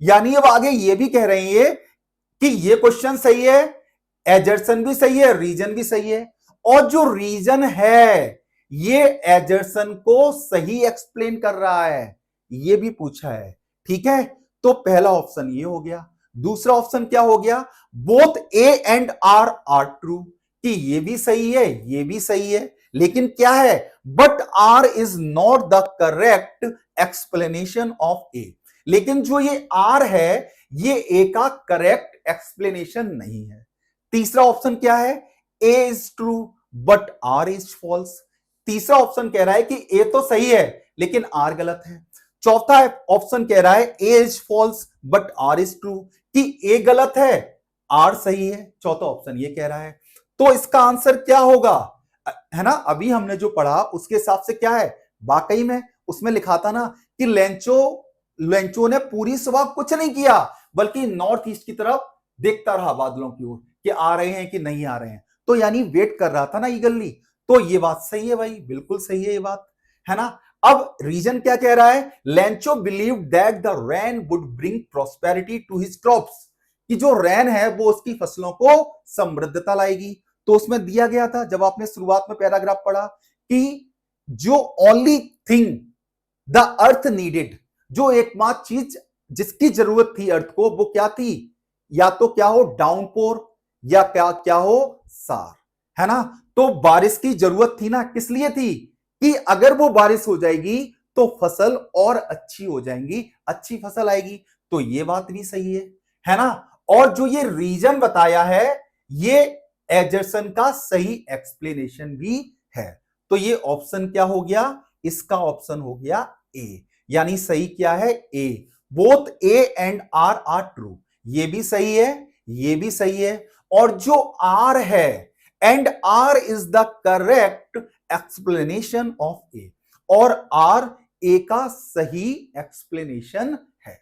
यानी अब आगे ये भी कह रहे हैं कि ये क्वेश्चन सही है, एजर्सन भी सही है, रीजन भी सही है, और जो रीजन है ये एजर्सन को सही एक्सप्लेन कर रहा है, ये भी पूछा है। ठीक है, तो पहला ऑप्शन ये हो गया। दूसरा ऑप्शन क्या हो गया, both A and R true, कि ये भी सही है, ये भी सही है, लेकिन क्या है, but R is not the correct explanation of A. लेकिन जो ये आर है, ये ए का करेक्ट एक्सप्लेनेशन नहीं है। तीसरा ऑप्शन क्या है, A is true but R is false. तीसरा ऑप्शन कह रहा है कि ए तो सही है लेकिन आर गलत है। चौथा ऑप्शन कह रहा है A is false but R is true, कि ए गलत है, आर सही है। चौथा ऑप्शन ये कह रहा है। तो इसका आंसर क्या होगा, है ना। अभी हमने जो पढ़ा उसके हिसाब से क्या है, वाकई में उसमें लिखा था ना कि लेंचो ने पूरी सुबह कुछ नहीं किया, बल्कि नॉर्थ ईस्ट की तरफ देखता रहा, बादलों की ओर, कि आ रहे हैं कि नहीं आ रहे हैं। तो यानी वेट कर रहा था ना ईगरली। तो ये बात सही है भाई, बिल्कुल सही है ये बात, है ना। अब रीजन क्या कह रहा है, Lencho believe that the rain would bring prosperity to his crops, कि जो रेन है वो उसकी फसलों को समृद्धता लाएगी। तो उसमें दिया गया था, जब आपने शुरुआत में पैराग्राफ पढ़ा, कि जो only thing the earth needed, जो एकमात्र चीज जिसकी जरूरत थी अर्थ को, वो क्या थी, या तो क्या हो डाउनपोर, या क्या क्या हो सार, है ना। तो बारिश की जरूरत थी ना, किस लिए थी, कि अगर वो बारिश हो जाएगी तो फसल और अच्छी हो जाएंगी, अच्छी फसल आएगी। तो ये बात भी सही है ना। और जो ये रीजन बताया है, ये एजर्सन का सही एक्सप्लेनेशन भी है। तो ये ऑप्शन क्या हो गया, इसका ऑप्शन हो गया ए, यानी सही क्या है, A. Both A and R true, ये भी सही है, ये भी सही है। और जो आर है, and R is the correct explanation of A, और आर ए का सही एक्सप्लेनेशन है।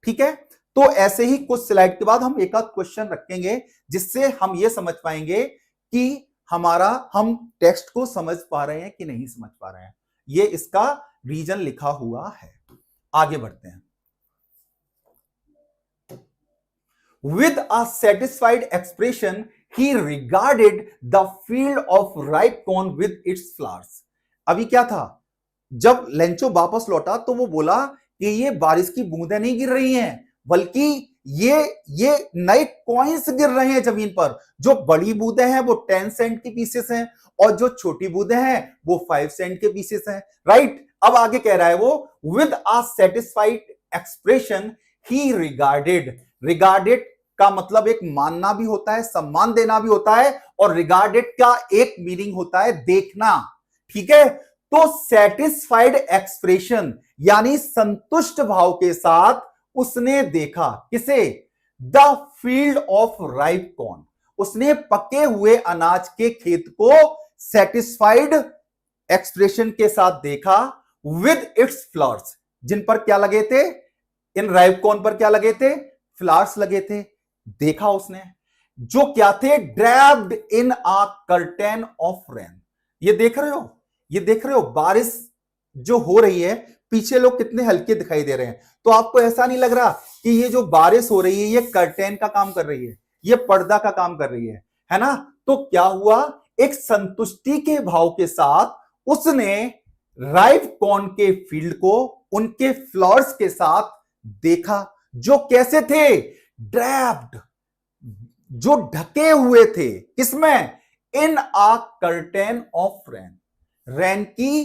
ठीक है, तो ऐसे ही कुछ स्लाइड के बाद हम एक आध क्वेश्चन रखेंगे, जिससे हम ये समझ पाएंगे कि हम टेक्स्ट को समझ पा रहे हैं कि नहीं समझ पा रहे हैं। ये इसका रीजन लिखा हुआ है। आगे बढ़ते हैं। With a satisfied expression, he regarded the field of ripe corn with its flowers. अभी क्या था, जब लेंचो वापस लौटा तो वो बोला कि ये बारिश की बूंदें नहीं गिर रही हैं, बल्कि ये नए कॉइन्स गिर रहे हैं जमीन पर। जो बड़ी बूंदें हैं वो 10 सेंट की पीसेस हैं, और जो छोटी बूंदें हैं वो 5 सेंट के पीसेस हैं। राइट, अब आगे कह रहा है वो, with a satisfied expression he regarded का मतलब एक मानना भी होता है, सम्मान देना भी होता है, और रिगार्डेड का एक मीनिंग होता है देखना। ठीक है, तो सेटिस्फाइड एक्सप्रेशन यानी संतुष्ट भाव के साथ उसने देखा, किसे? The field of ripe corn. उसने पके हुए अनाज के खेत को सेटिस्फाइड एक्सप्रेशन के साथ देखा, विद इट्स फ्लावर्स, जिन पर क्या लगे थे? इन राइप कॉर्न पर क्या लगे थे? फ्लावर्स लगे थे। देखा उसने, जो क्या थे? Draped in a curtain of rain. ये देख रहे हो, ये देख रहे हो बारिश जो हो रही है, पीछे लोग कितने हल्के दिखाई दे रहे हैं। तो आपको ऐसा नहीं लग रहा कि ये जो बारिश हो रही है ये कर्टेन का काम कर रही है, ये पर्दा का काम कर रही है ना? तो क्या हुआ, एक संतुष्टि के भाव के साथ उसने राइप कॉर्न के फील्ड को उनके फ्लावर्स के साथ देखा, जो कैसे थे? ड्रैप्ड, जो ढके हुए थे, किसमें? इन आ कर्टेन ऑफ रेन, रेन की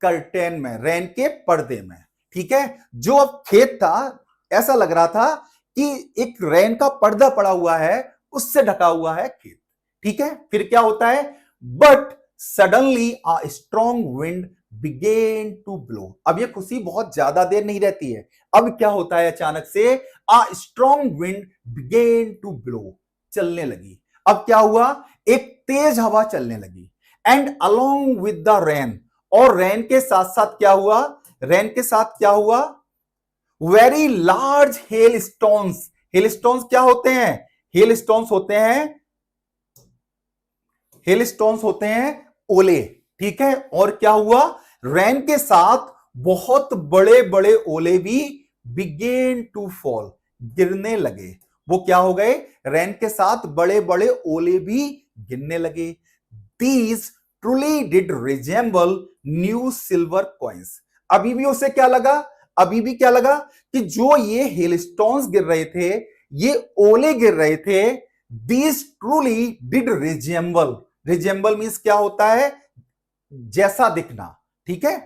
कर्टेन में, रेन के पर्दे में। ठीक है, जो अब खेत था ऐसा लग रहा था कि एक रेन का पर्दा पड़ा हुआ है, उससे ढका हुआ है खेत। ठीक है, फिर क्या होता है? But suddenly a strong wind began to blow. अब ये खुशी बहुत ज्यादा देर नहीं रहती है। अब क्या होता है? अचानक से a strong wind began to blow, चलने लगी। अब क्या हुआ? एक तेज हवा चलने लगी। And along with the rain, और रेन के साथ साथ क्या हुआ? रेन के साथ क्या हुआ? Very large hail stones. Hail stones क्या होते हैं? हेल स्टोन्स होते हैं, हेल स्टोन्स होते हैं ओले। ठीक है, और क्या हुआ? रेन के साथ बहुत बड़े बड़े ओले भी बिगेन टू फॉल, गिरने लगे। वो क्या हो गए? रेन के साथ बड़े बड़े ओले भी गिरने लगे। These truly did resemble new silver coins. अभी भी उसे क्या लगा? अभी भी क्या लगा कि जो ये हेलस्टोन्स गिर रहे थे, ये ओले गिर रहे थे, these truly did resemble. Resemble means क्या होता है? जैसा दिखना। ठीक है,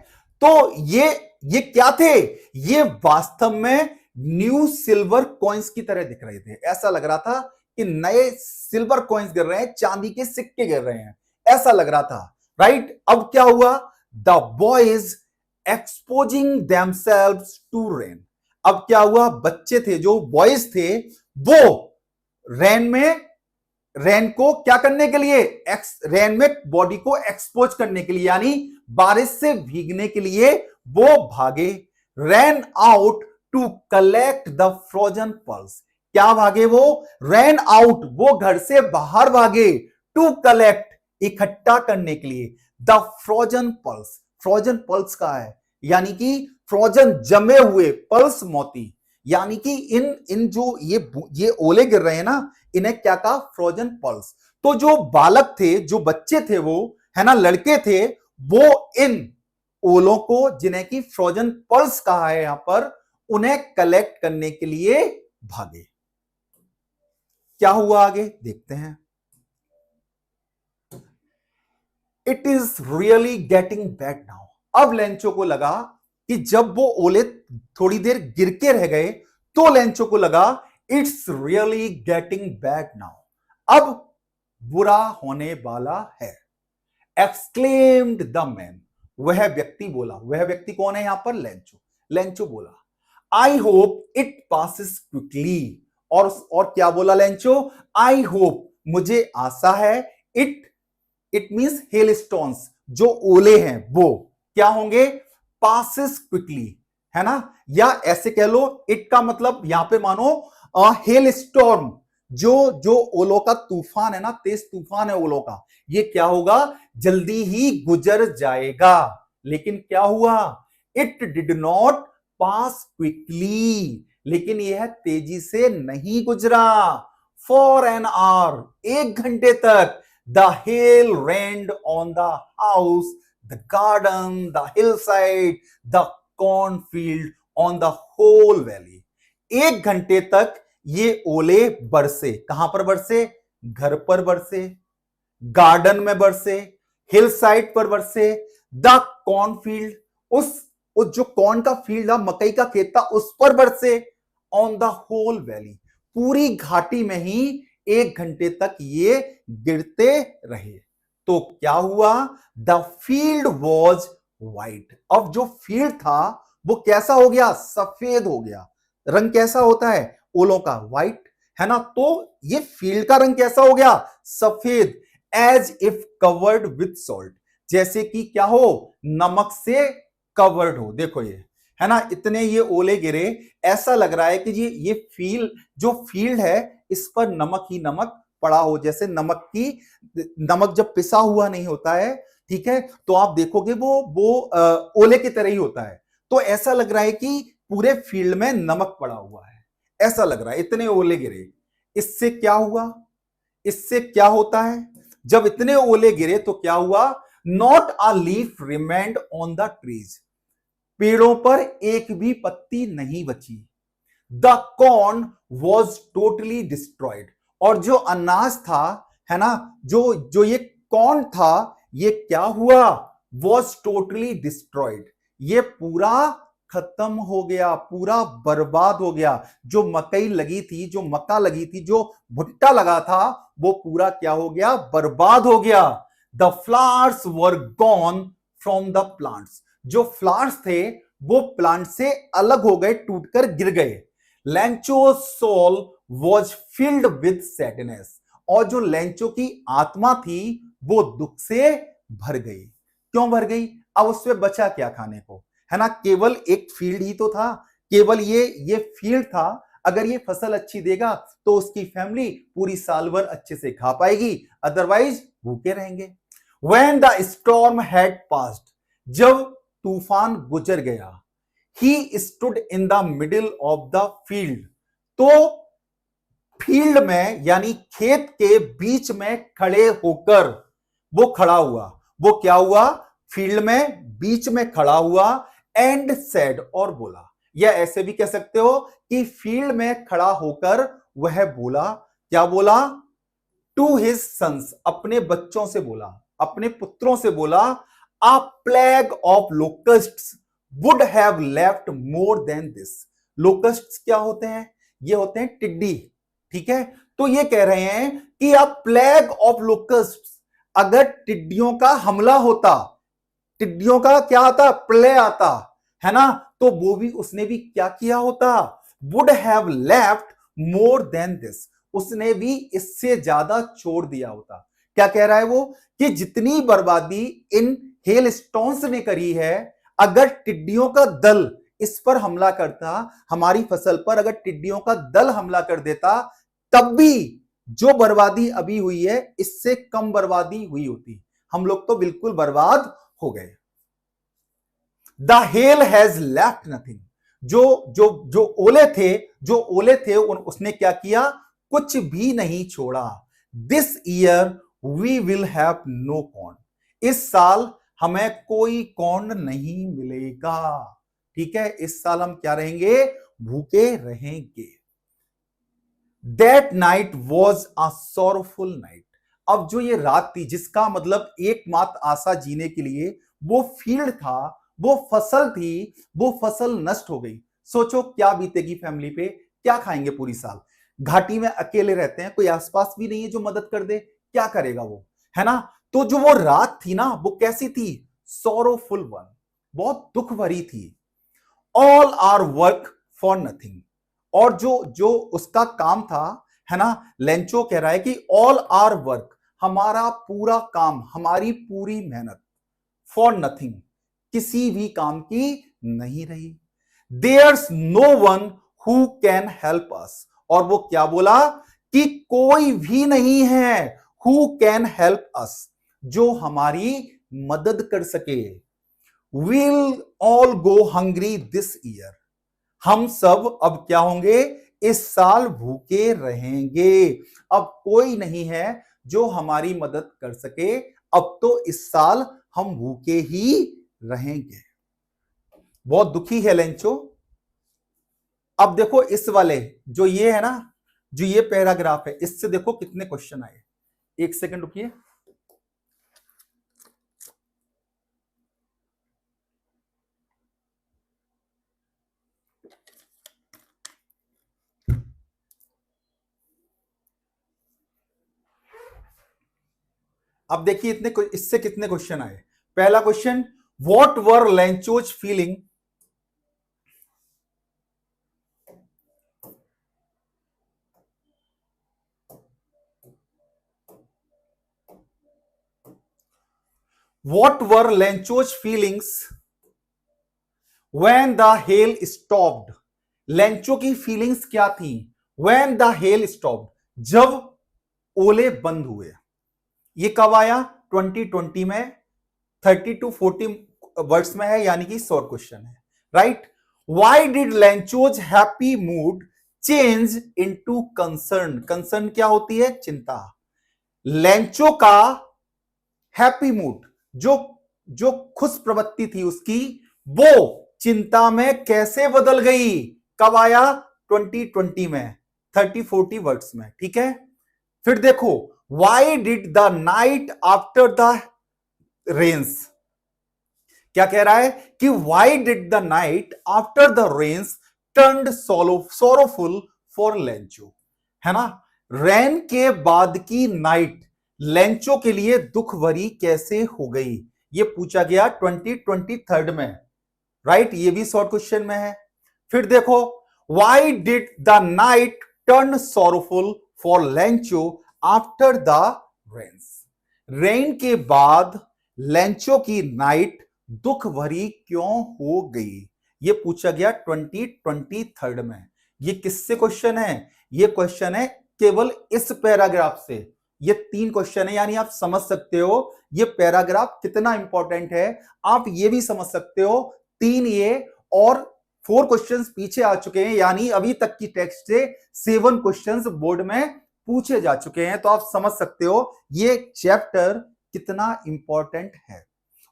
तो ये क्या थे? ये वास्तव में न्यू सिल्वर कॉइन्स की तरह दिख रहे थे। ऐसा लग रहा था कि नए सिल्वर कॉइन्स गिर रहे हैं, चांदी के सिक्के गिर रहे हैं, ऐसा लग रहा था। राइट, अब क्या हुआ? The boys exposing themselves to rain. अब क्या हुआ? बच्चे थे, जो बॉयज थे, वो रेन को क्या करने के लिए? रेन में बॉडी को एक्सपोज करने के लिए, यानी बारिश से भीगने के लिए वो भागे। Ran out to collect the frozen pearls. क्या भागे वो? रैन आउट, वो घर से बाहर भागे। टू कलेक्ट, इकट्ठा करने के लिए। The frozen pulse, frozen pulse का है, यानी कि फ्रोजन जमे हुए, पल्स मोती, यानी कि इन जो ये ओले गिर रहे हैं ना, इन्हें क्या कहा? Frozen pulse. तो जो बालक थे, जो बच्चे थे, वो है ना, लड़के थे, वो इन ओलों को, जिन्हें की फ्रोजन पल्स कहा है यहां पर, उन्हें कलेक्ट करने के लिए भागे। क्या हुआ आगे देखते हैं। It is really getting bad now. अब लेंचो को लगा कि जब वो ओले थोड़ी देर गिर के रह गए, तो लेंचो को लगा it's really getting bad now, अब बुरा होने वाला है। एक्सक्लेम्ड द मैन, वह व्यक्ति बोला। वह व्यक्ति कौन है यहां पर? लेंचो। लेंचो बोला, I hope it passes quickly. और क्या बोला लेंचो? आई होप, मुझे आशा है। इट मींस हेल स्टोन्स, जो ओले हैं वो क्या होंगे? पासिस क्विकली, है ना? या ऐसे कह लो, इट का मतलब यहां पे मानो हेल स्टॉर्म, जो ओलों का तूफान है ना, तेज तूफान है ओलों का, ये क्या होगा? जल्दी ही गुजर जाएगा। लेकिन क्या हुआ? It did not pass quickly, लेकिन यह तेजी से नहीं गुजरा। फॉर एन आवर, 1 घंटे तक the hail rained on the house, the garden, the hillside, the cornfield, on the whole valley. 1 घंटे तक ये ओले बरसे। कहां पर बरसे? घर पर बरसे, गार्डन में बरसे, हिल साइड पर बरसे, द कॉर्नफील्ड, उस जो कॉर्न का फील्ड था, मकई का खेत था, उस पर बरसे, ऑन द होल वैली, पूरी घाटी में ही 1 घंटे तक ये गिरते रहे। तो क्या हुआ? The field was white. अब जो फील्ड था वो कैसा हो गया? सफेद हो गया। रंग कैसा होता है ओलों का? व्हाइट, है ना? तो ये फील्ड का रंग कैसा हो गया? सफेद। As if covered with salt, जैसे कि क्या हो? नमक से कवर्ड हो। देखो ये, है ना, इतने ये ओले गिरे, ऐसा लग रहा है कि ये जो फील्ड है इस पर नमक ही नमक पड़ा हो, जैसे नमक जब पिसा हुआ नहीं होता है, ठीक है, तो आप देखोगे वो ओले की तरह ही होता है। तो ऐसा लग रहा है कि पूरे फील्ड में नमक पड़ा हुआ है, ऐसा लग रहा है, इतने ओले गिरे। इससे क्या हुआ? इससे क्या होता है? जब इतने ओले गिरे तो क्या हुआ? Not a leaf remained on the trees, पेड़ों पर एक भी पत्ती नहीं बची। The corn was totally destroyed, और जो अनाज था, है ना, जो जो ये कॉर्न था, ये क्या हुआ? वॉज टोटली डिस्ट्रॉयड, ये पूरा खत्म हो गया, पूरा बर्बाद हो गया। जो मकई लगी थी, जो मक्का लगी थी, जो भुट्टा लगा था, वो पूरा क्या हो गया? बर्बाद हो गया। The flowers were gone from the plants, जो फ्लावर्स थे वो प्लांट से अलग हो गए, टूटकर गिर गए। लेंचो's soul was filled with sadness, और जो लेंचो की आत्मा थी वो दुख से भर गई। क्यों भर गई? अब उसमें बचा क्या खाने को, है ना? केवल एक फील्ड ही तो था, केवल ये फील्ड था। अगर ये फसल अच्छी देगा तो उसकी फैमिली पूरी साल भर अच्छे से खा पाएगी, अदरवाइज भूखे रहेंगे। When the storm had passed, जब तूफान गुजर गया, he stood in the middle of the field, तो फील्ड में यानी खेत के बीच में खड़े होकर वो खड़ा हुआ। वो क्या हुआ? फील्ड में बीच में खड़ा हुआ, एंड सेड, और बोला, या ऐसे भी कह सकते हो कि फील्ड में खड़ा होकर वह बोला। क्या बोला? टू हिज सन्स, अपने बच्चों से बोला, अपने पुत्रों से बोला, a plague of locusts would have left more than this. Locusts क्या होते हैं? ये होते हैं टिड्डी, ठीक है। तो ये कह रहे हैं कि अ प्लेग ऑफ लोकस्ट्स, अगर टिड्डियों का हमला होता, टिड्डियों का क्या आता? प्ले आता, है ना, तो वो भी उसने भी क्या किया होता? Would have left more than this, उसने भी इससे ज्यादा छोड़ दिया होता। क्या कह रहा है वो? कि जितनी बर्बादी इन हेल स्टोन्स ने करी है, अगर टिड्डियों का दल इस पर हमला करता, हमारी फसल पर अगर टिड्डियों का दल हमला कर देता, तब भी जो बर्बादी अभी हुई है इससे कम बर्बादी हुई होती। हम लोग तो बिल्कुल बर्बाद हो गए। The hell has left nothing, जो जो जो ओले थे उसने क्या किया? कुछ भी नहीं छोड़ा। This year we will have no corn, इस साल हमें कोई कॉर्न नहीं मिलेगा, ठीक है, इस साल हम क्या रहेंगे? भूखे रहेंगे। That night was a sorrowful night, अब जो ये रात थी, जिसका मतलब एकमात्र आशा जीने के लिए वो फील्ड था, वो फसल थी, वो फसल नष्ट हो गई। सोचो क्या बीतेगी फैमिली पे, क्या खाएंगे पूरी साल? घाटी में अकेले रहते हैं, कोई आसपास भी नहीं है जो मदद कर दे, क्या करेगा वो, है ना? तो जो वो रात थी ना, वो कैसी थी? सॉरोफुल वन, बहुत दुख भरी थी। All our work for nothing, और जो जो उसका काम था, है ना, लेंचो कह रहा है कि ऑल आर वर्क, हमारा पूरा काम, हमारी पूरी मेहनत, फॉर नथिंग, किसी भी काम की नहीं रही। There's no one who can help us, और वो क्या बोला? कि कोई भी नहीं है हु कैन हेल्प अस, जो हमारी मदद कर सके। Will all go hungry this year, हम सब अब क्या होंगे, इस साल भूखे रहेंगे। अब कोई नहीं है जो हमारी मदद कर सके, अब तो इस साल हम भूखे ही रहेंगे। बहुत दुखी है लेंचो। अब देखो इस वाले जो ये है ना, जो ये पैराग्राफ है, इससे देखो कितने क्वेश्चन आए। एक सेकंड रुकिए। अब देखिए इससे कितने क्वेश्चन आए। पहला question, what were Lencho's feeling What were Lencho's feelings when the hail stopped? Lencho की फीलिंग्स क्या थी? When the hail stopped, जब ओले बंद हुए। ये कब आया? 2020 में। 30 to 40 वर्ड्स में है, यानी कि शॉर्ट क्वेश्चन है, right? Why did Lencho's happy mood change into concern? Concern क्या होती है? चिंता। लेंचो का हैप्पी मूड, जो जो खुश प्रवृत्ति थी उसकी, वो चिंता में कैसे बदल गई? कब आया? 2020 में, 30-40 वर्ड्स में, ठीक है? फिर देखो, why did the night after the rains, क्या कह रहा है कि why did the night after the rains turned sorrowful for Lencho, है ना? रेन के बाद की नाइट लेंचो के लिए दुख भरी कैसे हो गई, ये पूछा गया 2023 में, राइट? ये भी शॉर्ट क्वेश्चन में है। फिर देखो, why did the night turn sorrowful for Lencho after the rains, rain के बाद लेंचो की नाइट दुख भरी क्यों हो गई, ये पूछा गया 2023 में। ये किससे क्वेश्चन है? ये क्वेश्चन है केवल इस पैराग्राफ से। ये 3 क्वेश्चन है, यानी आप समझ सकते हो ये पैराग्राफ कितना इंपॉर्टेंट है। आप ये भी समझ सकते हो 3 ये और 4 क्वेश्चंस पीछे आ चुके हैं, यानी अभी तक की टेक्स्ट से 7 क्वेश्चंस बोर्ड में पूछे जा चुके हैं। तो आप समझ सकते हो ये चैप्टर कितना इंपॉर्टेंट है,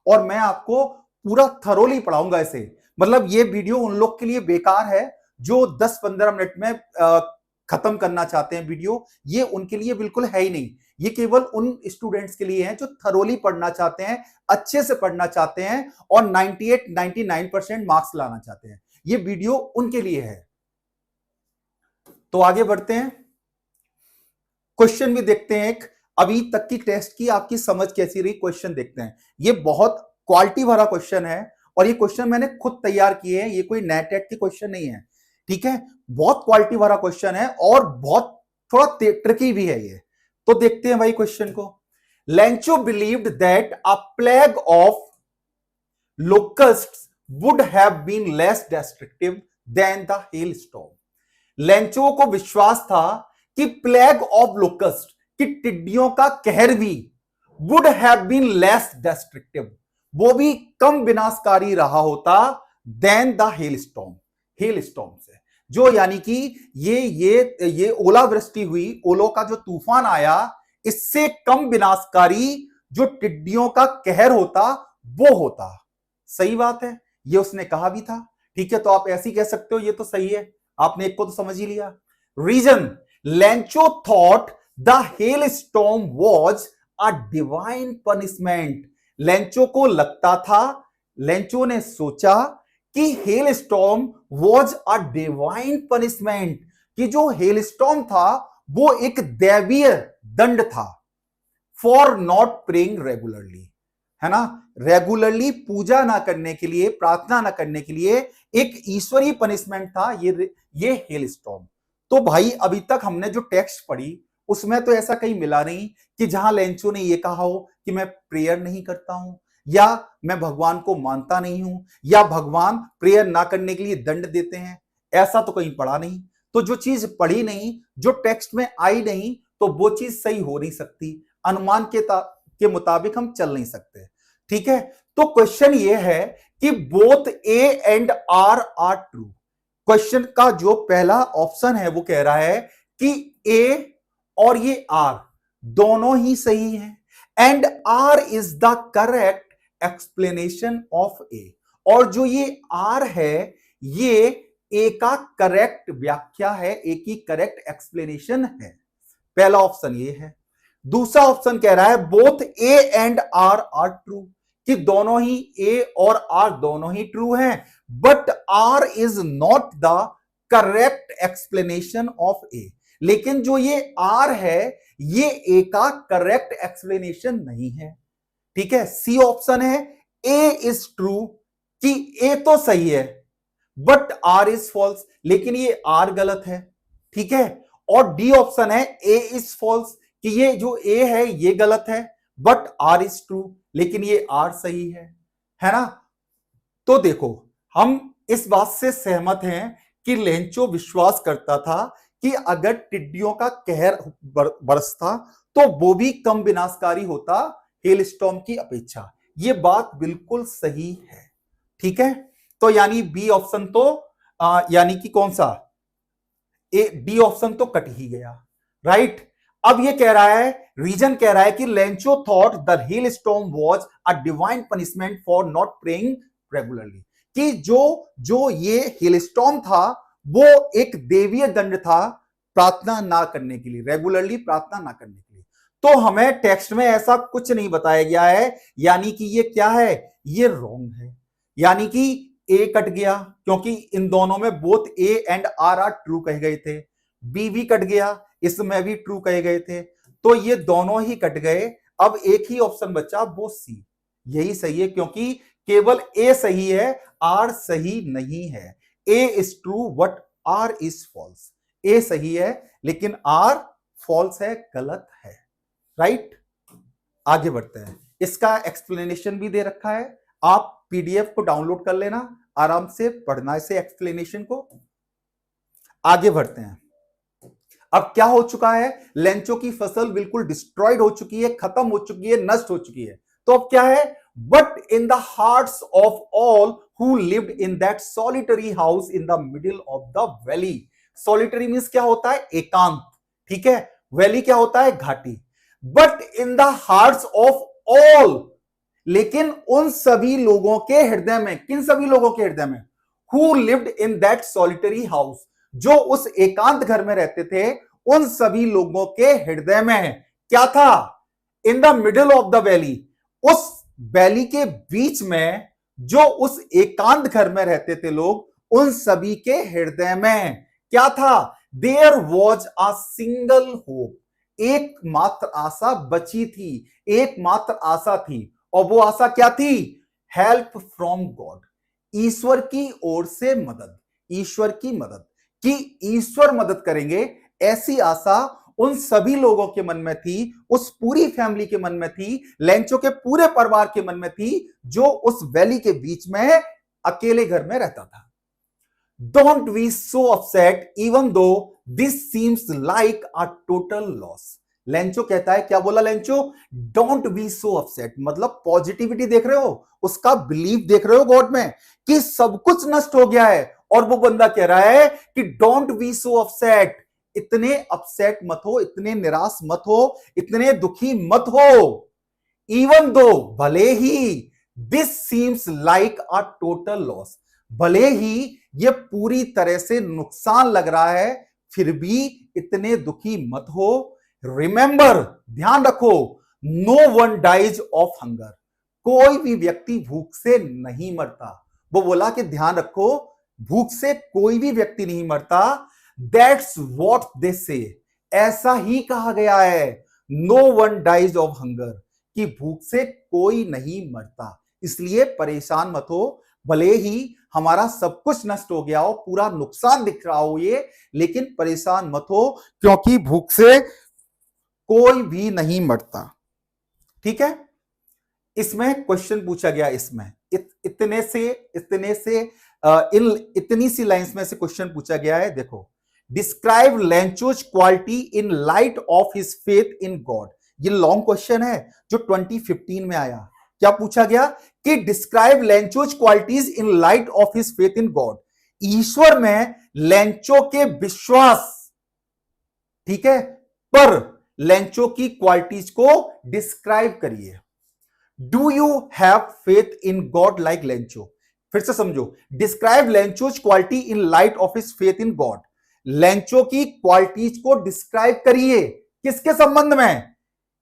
और मैं आपको पूरा थरोली पढ़ाऊंगा इसे। मतलब ये वीडियो उन लोग के लिए बेकार है जो 10-15 मिनट में खत्म करना चाहते हैं वीडियो, ये उनके लिए बिल्कुल है ही नहीं। ये केवल उन स्टूडेंट्स के लिए है जो थरोली पढ़ना चाहते हैं, अच्छे से पढ़ना चाहते हैं और 98-99% मार्क्स लाना चाहते हैं। ये वीडियो उनके लिए है। तो आगे बढ़ते हैं, क्वेश्चन भी देखते हैं। एक अभी तक की टेस्ट की आपकी समझ कैसी रही, क्वेश्चन देखते हैं। ये बहुत क्वालिटी भरा क्वेश्चन है, और ये क्वेश्चन मैंने खुद तैयार किए हैं, ये कोई नेट के क्वेश्चन नहीं है, ठीक है? बहुत क्वालिटी भरा क्वेश्चन है और बहुत थोड़ा ट्रिकी भी है ये। तो देखते हैं भाई क्वेश्चन को। Lencho believed that a plague of locusts would have been less destructive than the hail storm. Lencho को विश्वास था कि प्लेग ऑफ लोकस्ट, कि टिड्डियों का कहर भी, would have been less destructive, वो भी कम विनाशकारी रहा होता than the hail storm, hail storm से। जो यानी कि ये ओलावृष्टि हुई, ओलों का जो तूफान आया, इससे कम विनाशकारी जो टिड्डियों का कहर होता वो होता। सही बात है, ये उसने कहा भी था, ठीक है? तो आप ऐसे ही कह सकते हो ये तो सही है, आपने एक को तो समझ ही लिया। Reason, Lencho thought the hail storm was a divine punishment. Lencho को लगता था, लेंचो ने सोचा कि hail storm was a divine punishment, कि जो हेल स्टॉर्म था वो एक दैवीय दंड था, फॉर नॉट प्रेइंग रेगुलरली, है ना? रेगुलरली पूजा ना करने के लिए, प्रार्थना ना करने के लिए एक ईश्वरीय पनिशमेंट था ये हेल स्टॉर्म। तो भाई अभी तक हमने जो टेक्स्ट पढ़ी उसमें तो ऐसा कहीं मिला नहीं कि जहां लेंचो ने ये कहा हो कि मैं प्रेयर नहीं करता हूं, या मैं भगवान को मानता नहीं हूं, या भगवान प्रेयर ना करने के लिए दंड देते हैं, ऐसा तो कहीं पढ़ा नहीं। तो जो चीज पढ़ी नहीं, जो टेक्स्ट में आई नहीं, तो वो चीज सही हो नहीं सकती, अनुमान के मुताबिक हम चल नहीं सकते, ठीक है? तो क्वेश्चन ये है कि both A and R are, question का जो पहला ऑप्शन है वो कह रहा है कि ए और ये आर दोनों ही सही हैं and R is the correct explanation of A. और जो ये आर है ये ए का करेक्ट व्याख्या है, ए की करेक्ट एक्सप्लेनेशन है। पहला ऑप्शन ये है। दूसरा ऑप्शन कह रहा है both A and R true, कि दोनों ही ए और आर दोनों ही ट्रू हैं, but R is not the correct explanation of A. लेकिन जो ये आर है ये ए का करेक्ट एक्सप्लेनेशन नहीं है। ठीक है, सी ऑप्शन है ए इज ट्रू, कि ए तो सही है बट आर इज फॉल्स, लेकिन ये आर गलत है। ठीक है, और डी ऑप्शन है ए इज फॉल्स, कि ये जो ए है ये गलत है बट आर इज ट्रू, लेकिन ये आर सही है ना। तो देखो, हम इस बात से सहमत हैं कि लेंचो विश्वास करता था कि अगर टिड्डियों का कहर बरसता तो वो भी कम विनाशकारी होता हेलस्टॉर्म की अपेक्षा। ये बात बिल्कुल सही है। ठीक है, तो यानी बी ऑप्शन तो यानी कि कौन सा, ए डी ऑप्शन तो कट ही गया, राइट। अब ये कह रहा है, रीजन कह रहा है कि Lencho thought the hailstorm was a divine punishment for not praying regularly, कि जो ये हेलस्टॉर्म था वो एक देवीय दंड था प्रार्थना ना करने के लिए, रेगुलरली प्रार्थना ना करने के लिए। तो हमें टेक्स्ट में ऐसा कुछ नहीं बताया गया है, यानी कि ये क्या है, ये रॉन्ग है। यानी कि ए कट गया क्योंकि इन दोनों में both A and R are कहे गए थे। बी भी कट गया, इसमें भी ट्रू कहे गए थे, तो ये दोनों ही कट गए। अब एक ही ऑप्शन बचा, वो सी, यही सही है क्योंकि केवल ए सही है, आर सही नहीं है। A is true but R is false, A सही है लेकिन आर फॉल्स है, गलत है, राइट। आगे बढ़ते हैं, इसका एक्सप्लेनेशन भी दे रखा है, आप पीडीएफ को डाउनलोड कर लेना, आराम से पढ़ना इसे एक्सप्लेनेशन को। आगे बढ़ते हैं, अब क्या हो चुका है, लेंचो की फसल बिल्कुल डिस्ट्रॉयड हो चुकी है, खत्म हो चुकी है, नष्ट हो चुकी है। तो अब क्या है, but in the hearts of all who lived in that solitary house in the middle of the valley. Solitary means क्या होता है, एकांत। ठीक है, वैली क्या होता है, घाटी। But in the hearts of all, लेकिन उन सभी लोगों के हृदय में, किन सभी लोगों के हृदय में, who lived in that solitary house, जो उस एकांत घर में रहते थे, उन सभी लोगों के हृदय में क्या था, in the middle of the valley, उस वैली के बीच में जो उस एकांत घर में रहते थे लोग, उन सभी के हृदय में क्या था, there was a single hope, एकमात्र आशा बची थी, एकमात्र आशा थी। और वो आशा क्या थी, हेल्प फ्रॉम गॉड, ईश्वर की ओर से मदद, ईश्वर की मदद, कि ईश्वर मदद करेंगे, ऐसी आशा उन सभी लोगों के मन में थी, उस पूरी फैमिली के मन में थी, लेंचो के पूरे परिवार के मन में थी, जो उस वैली के बीच में अकेले घर में रहता था। Don't be so upset even though this seems like a total loss. Lencho कहता है, क्या बोला Lencho, don't be so upset, मतलब पॉजिटिविटी देख रहे हो, उसका बिलीव देख रहे हो गॉड में कि सब कुछ नष्ट हो गया है। और वो बंदा कह रहा है कि डोंट बी सो अपसेट, इतने अपसेट मत हो, इतने निराश मत हो, इतने दुखी मत हो। इवन दो, भले ही, this seems like a total loss, भले ही ये पूरी तरह से नुकसान लग रहा है, फिर भी इतने दुखी मत हो। रिमेंबर, ध्यान रखो, no one dies of hunger, कोई भी व्यक्ति भूख से नहीं मरता। वो बोला कि ध्यान रखो, भूख से कोई भी व्यक्ति नहीं मरता। दैट्स व्हाट दे से, ऐसा ही कहा गया है, no one dies of hunger, कि भूख से कोई नहीं मरता। इसलिए परेशान मत हो, भले ही हमारा सब कुछ नष्ट हो गया हो, पूरा नुकसान दिख रहा हो ये, लेकिन परेशान मत हो, क्योंकि भूख से कोई भी नहीं मरता। ठीक है, इसमें क्वेश्चन पूछा गया, इसमें इतने से इतनी सी लाइंस में से क्वेश्चन पूछा गया है। देखो, describe Lencho's quality in light of his faith in God, ये लॉन्ग क्वेश्चन है जो 2015 में आया। क्या पूछा गया कि describe Lencho's qualities in light of his faith in God, ईश्वर में लेंचो के विश्वास, ठीक है, पर लेंचो की क्वालिटीज को डिस्क्राइब करिए। Do you have faith in God like Lencho? फिर से समझो, describe Lencho's quality in light of his faith in God. Lencho की क्वालिटीज को डिस्क्राइब करिए, किसके संबंध में?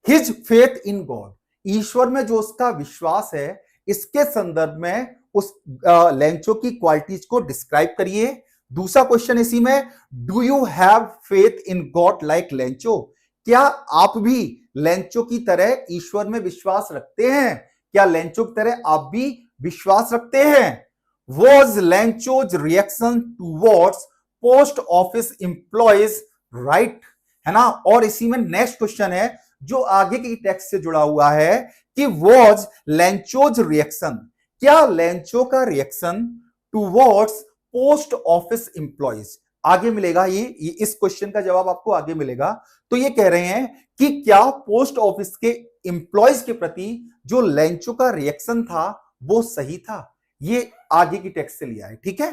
हिज फेथ इन गॉड, ईश्वर में जो उसका विश्वास है, इसके संदर्भ में उस लेंचो की क्वालिटीज को डिस्क्राइब करिए। दूसरा क्वेश्चन इसी में, do you have faith in God like Lencho? क्या आप भी लेंचो की तरह ईश्वर में विश्वास रखते हैं? क्या लेंचो की तरह आप भी विश्वास रखते हैं? Was Lencho's reaction towards post office employees right, है ना? और इसी में नेक्स्ट क्वेश्चन है जो आगे की टेक्स्ट से जुड़ा हुआ है कि वॉज लेंचोज रिएक्शन, क्या लेंचो का reaction towards post office employees, आगे मिलेगा ये इस क्वेश्चन का जवाब आपको आगे मिलेगा। तो ये कह रहे हैं कि क्या पोस्ट ऑफिस के एम्प्लॉयज के प्रति जो लेंचो का रिएक्शन था वो सही था? ये आगे की टेक्स्ट से लिया है, ठीक है।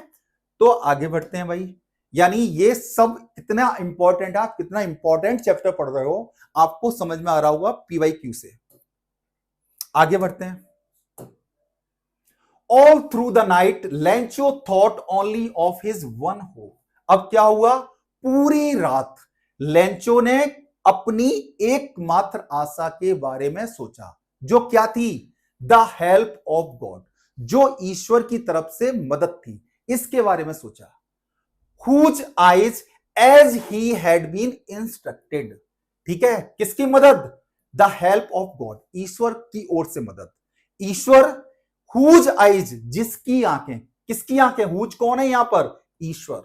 तो आगे बढ़ते हैं भाई, यानी ये सब कितना इंपॉर्टेंट है, आप कितना इंपॉर्टेंट चैप्टर पढ़ रहे हो आपको समझ में आ रहा होगा पीवाईक्यू से। आगे बढ़ते हैं। All through the night, Lencho thought only of his one hope. अब क्या हुआ? पूरी रात लेंचो ने अपनी एकमात्र आशा के बारे में सोचा, जो क्या थी? द हेल्प ऑफ गॉड, जो ईश्वर की तरफ से मदद थी, इसके बारे में सोचा। Whose eyes as he had been instructed, ठीक है, किसकी मदद? द हेल्प ऑफ गॉड, ईश्वर की ओर से मदद। ईश्वर, हुज आइज, जिसकी आंखें, किसकी आंखें? हुज कौन है यहां पर? ईश्वर।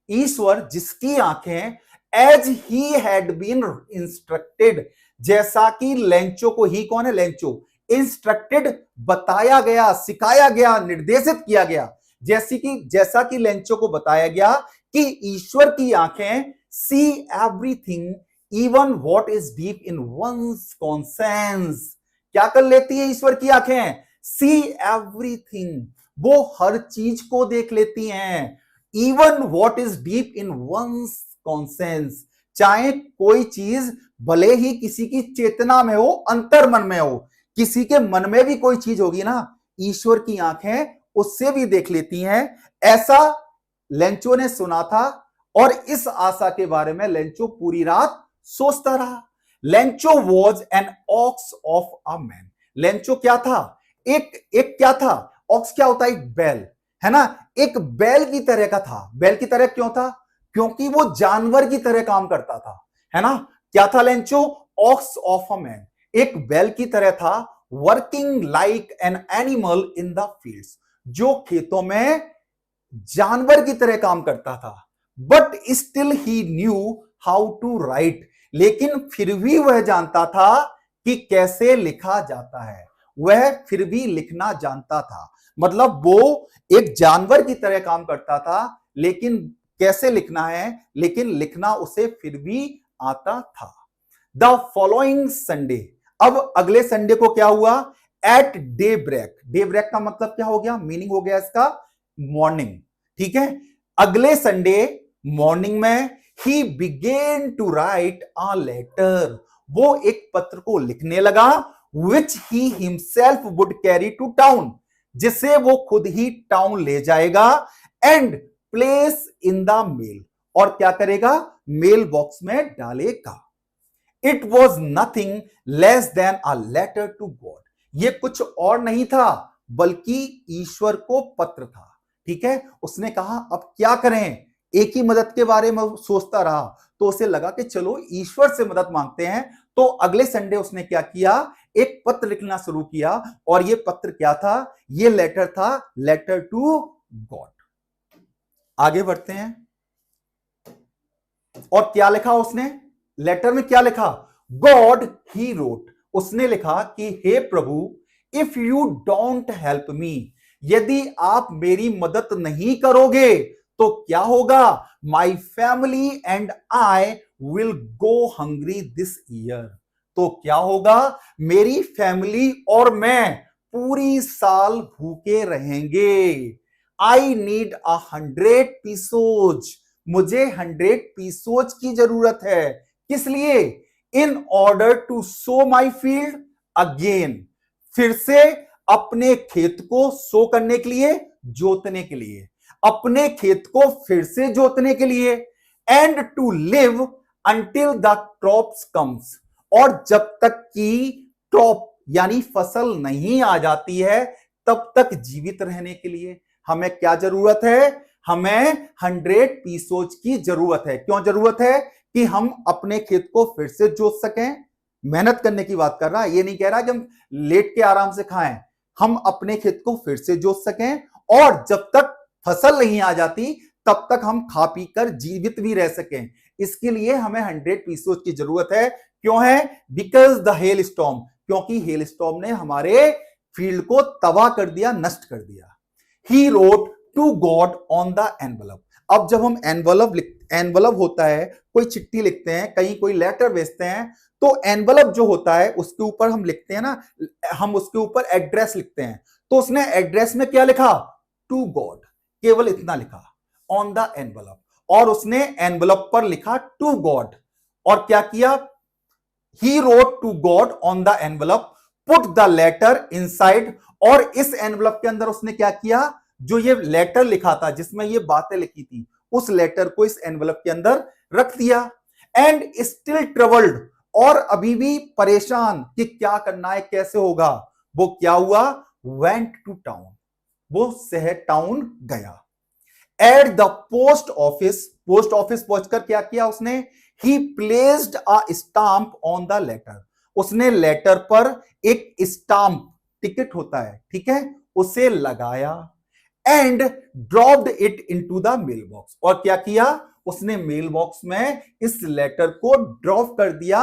ईश्वर जिसकी आंखें as he had been instructed, जैसा कि लेंचो को, ही कौन है? लेंचो, इंस्ट्रक्टेड, बताया गया, सिखाया गया, निर्देशित किया गया, जैसा कि लेंचो को बताया गया कि ईश्वर की आंखें see everything even what is deep in one's conscience, क्या कर लेती है ईश्वर की आंखें? सी एवरीथिंग, वो हर चीज को देख लेती हैं। Even what is deep in one's conscience, चाहे कोई चीज भले ही किसी की चेतना में हो, अंतर मन में हो, किसी के मन में भी कोई चीज होगी ना, ईश्वर की आंखें उससे भी देख लेती हैं। ऐसा लेंचो ने सुना था और इस आशा के बारे में लेंचो पूरी रात सोचता रहा। Lencho was an ox of a man, Lencho क्या था? एक क्या था? ऑक्स क्या होता है? एक बैल, है ना? एक बैल की तरह का था। बैल की तरह क्यों था? क्योंकि वो जानवर की तरह काम करता था, है ना? क्या था Lencho? Ox of a man, एक बैल की तरह था। Working like an animal in the fields, जो खेतों में जानवर की तरह काम करता था। But still he knew how to write, लेकिन फिर भी वह जानता था कि कैसे लिखा जाता है, वह फिर भी लिखना जानता था। मतलब वो एक जानवर की तरह काम करता था, लेकिन कैसे लिखना है, लेकिन लिखना उसे फिर भी आता था। द फॉलोइंग संडे, अब अगले संडे को क्या हुआ? At daybreak, daybreak का मतलब क्या हो गया? मीनिंग हो गया इसका मॉर्निंग, ठीक है। अगले संडे मॉर्निंग में ही began to write a letter, वो एक पत्र को लिखने लगा, which he himself would carry to town, जिसे वो खुद ही टाउन ले जाएगा, and place in the mail, और क्या करेगा? मेल बॉक्स में डालेगा। It was nothing less than a letter to God, ये कुछ और नहीं था बल्कि ईश्वर को पत्र था, ठीक है। उसने कहा अब क्या करें, एक ही मदद के बारे में सोचता रहा, तो उसे लगा कि चलो ईश्वर से मदद मांगते हैं। तो अगले संडे उसने क्या किया? एक पत्र लिखना शुरू किया, और ये पत्र क्या था? ये लेटर था, लेटर टू गॉड। आगे बढ़ते हैं, और क्या लिखा उसने लेटर में? क्या लिखा? गॉड ही रोट, उसने लिखा कि हे प्रभु, if you don't help me, यदि आप मेरी मदद नहीं करोगे तो क्या होगा? My family and I will go hungry this year, तो क्या होगा? मेरी फैमिली और मैं पूरी साल भूखे रहेंगे। आई नीड 100 पीसोज, मुझे 100 पीसोज की जरूरत है। किस लिए? In order to sow my field again, फिर से अपने खेत को सो करने के लिए, जोतने के लिए, अपने खेत को फिर से जोतने के लिए, and to live until the crops comes, और जब तक कि क्रॉप यानी फसल नहीं आ जाती है तब तक जीवित रहने के लिए हमें क्या जरूरत है? हमें 100 पीसोज की जरूरत है। क्यों जरूरत है? कि हम अपने खेत को फिर से जोत सकें। मेहनत करने की बात कर रहा है, ये नहीं कह रहा कि हम लेट के आराम से खाएं। हम अपने खेत को फिर से जोत सकें और जब तक फसल नहीं आ जाती तब तक हम खा पी कर जीवित भी रह सकें। इसके लिए हमें 100 पीसोज की जरूरत है। क्यों है? बिकॉज द हेल स्टॉर्म, क्योंकि हेल स्टॉर्म ने हमारे फील्ड को तबाह कर दिया, नष्ट कर दिया। He wrote to God on the envelope. अब जब हम एनवलप होता है, कोई चिट्ठी लिखते हैं, कहीं कोई लेटर भेजते हैं, तो एनवलप जो होता है उसके ऊपर हम लिखते हैं ना, हम उसके ऊपर एड्रेस लिखते हैं। तो उसने एड्रेस में क्या लिखा? टू गॉड, केवल इतना लिखा ऑन द एनवलप, और उसने एनवलप पर लिखा टू गॉड, और क्या किया? He wrote to God on the envelope, put the letter inside, और इस एनवलप के अंदर उसने क्या किया? जो ये लेटर लिखा था जिसमें ये बातें लिखी थी, उस लेटर को इस एनवलप के अंदर रख दिया। एंड स्टिल ट्रबल्ड, और अभी भी परेशान कि क्या करना है, कैसे होगा। वो क्या हुआ? वेंट टू टाउन, वो शहर टाउन गया। At the post office, post office पहुंचकर क्या किया उसने? He placed a stamp on the letter, उसने लेटर पर एक स्टाम्प, टिकट होता है, ठीक है, उसे लगाया। And dropped it into the mailbox, और क्या किया? उसने मेल बॉक्स में इस लेटर को ड्रॉप कर दिया,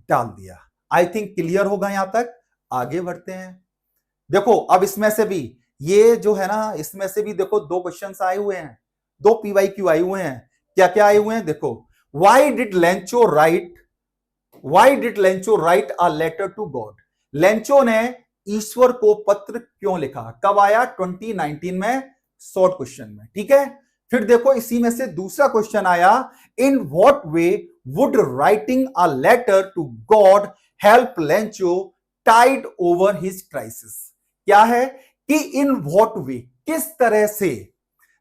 डाल दिया। आई थिंक क्लियर होगा यहां तक। आगे बढ़ते हैं। देखो अब इसमें से भी, ये जो है ना, इसमें से भी देखो 2 क्वेश्चंस आए हुए हैं, 2 PYQ आए हुए हैं। क्या क्या आए हुए हैं देखो। Why did Lencho write a letter to God? Lencho ने ईश्वर को पत्र क्यों लिखा? कब आया? 2019 में, शॉर्ट क्वेश्चन में, ठीक है। फिर देखो इसी में से दूसरा क्वेश्चन आया, in what way would writing a letter to God help Lencho tide over his crisis? क्या है कि इन व्हाट वे, किस तरह से,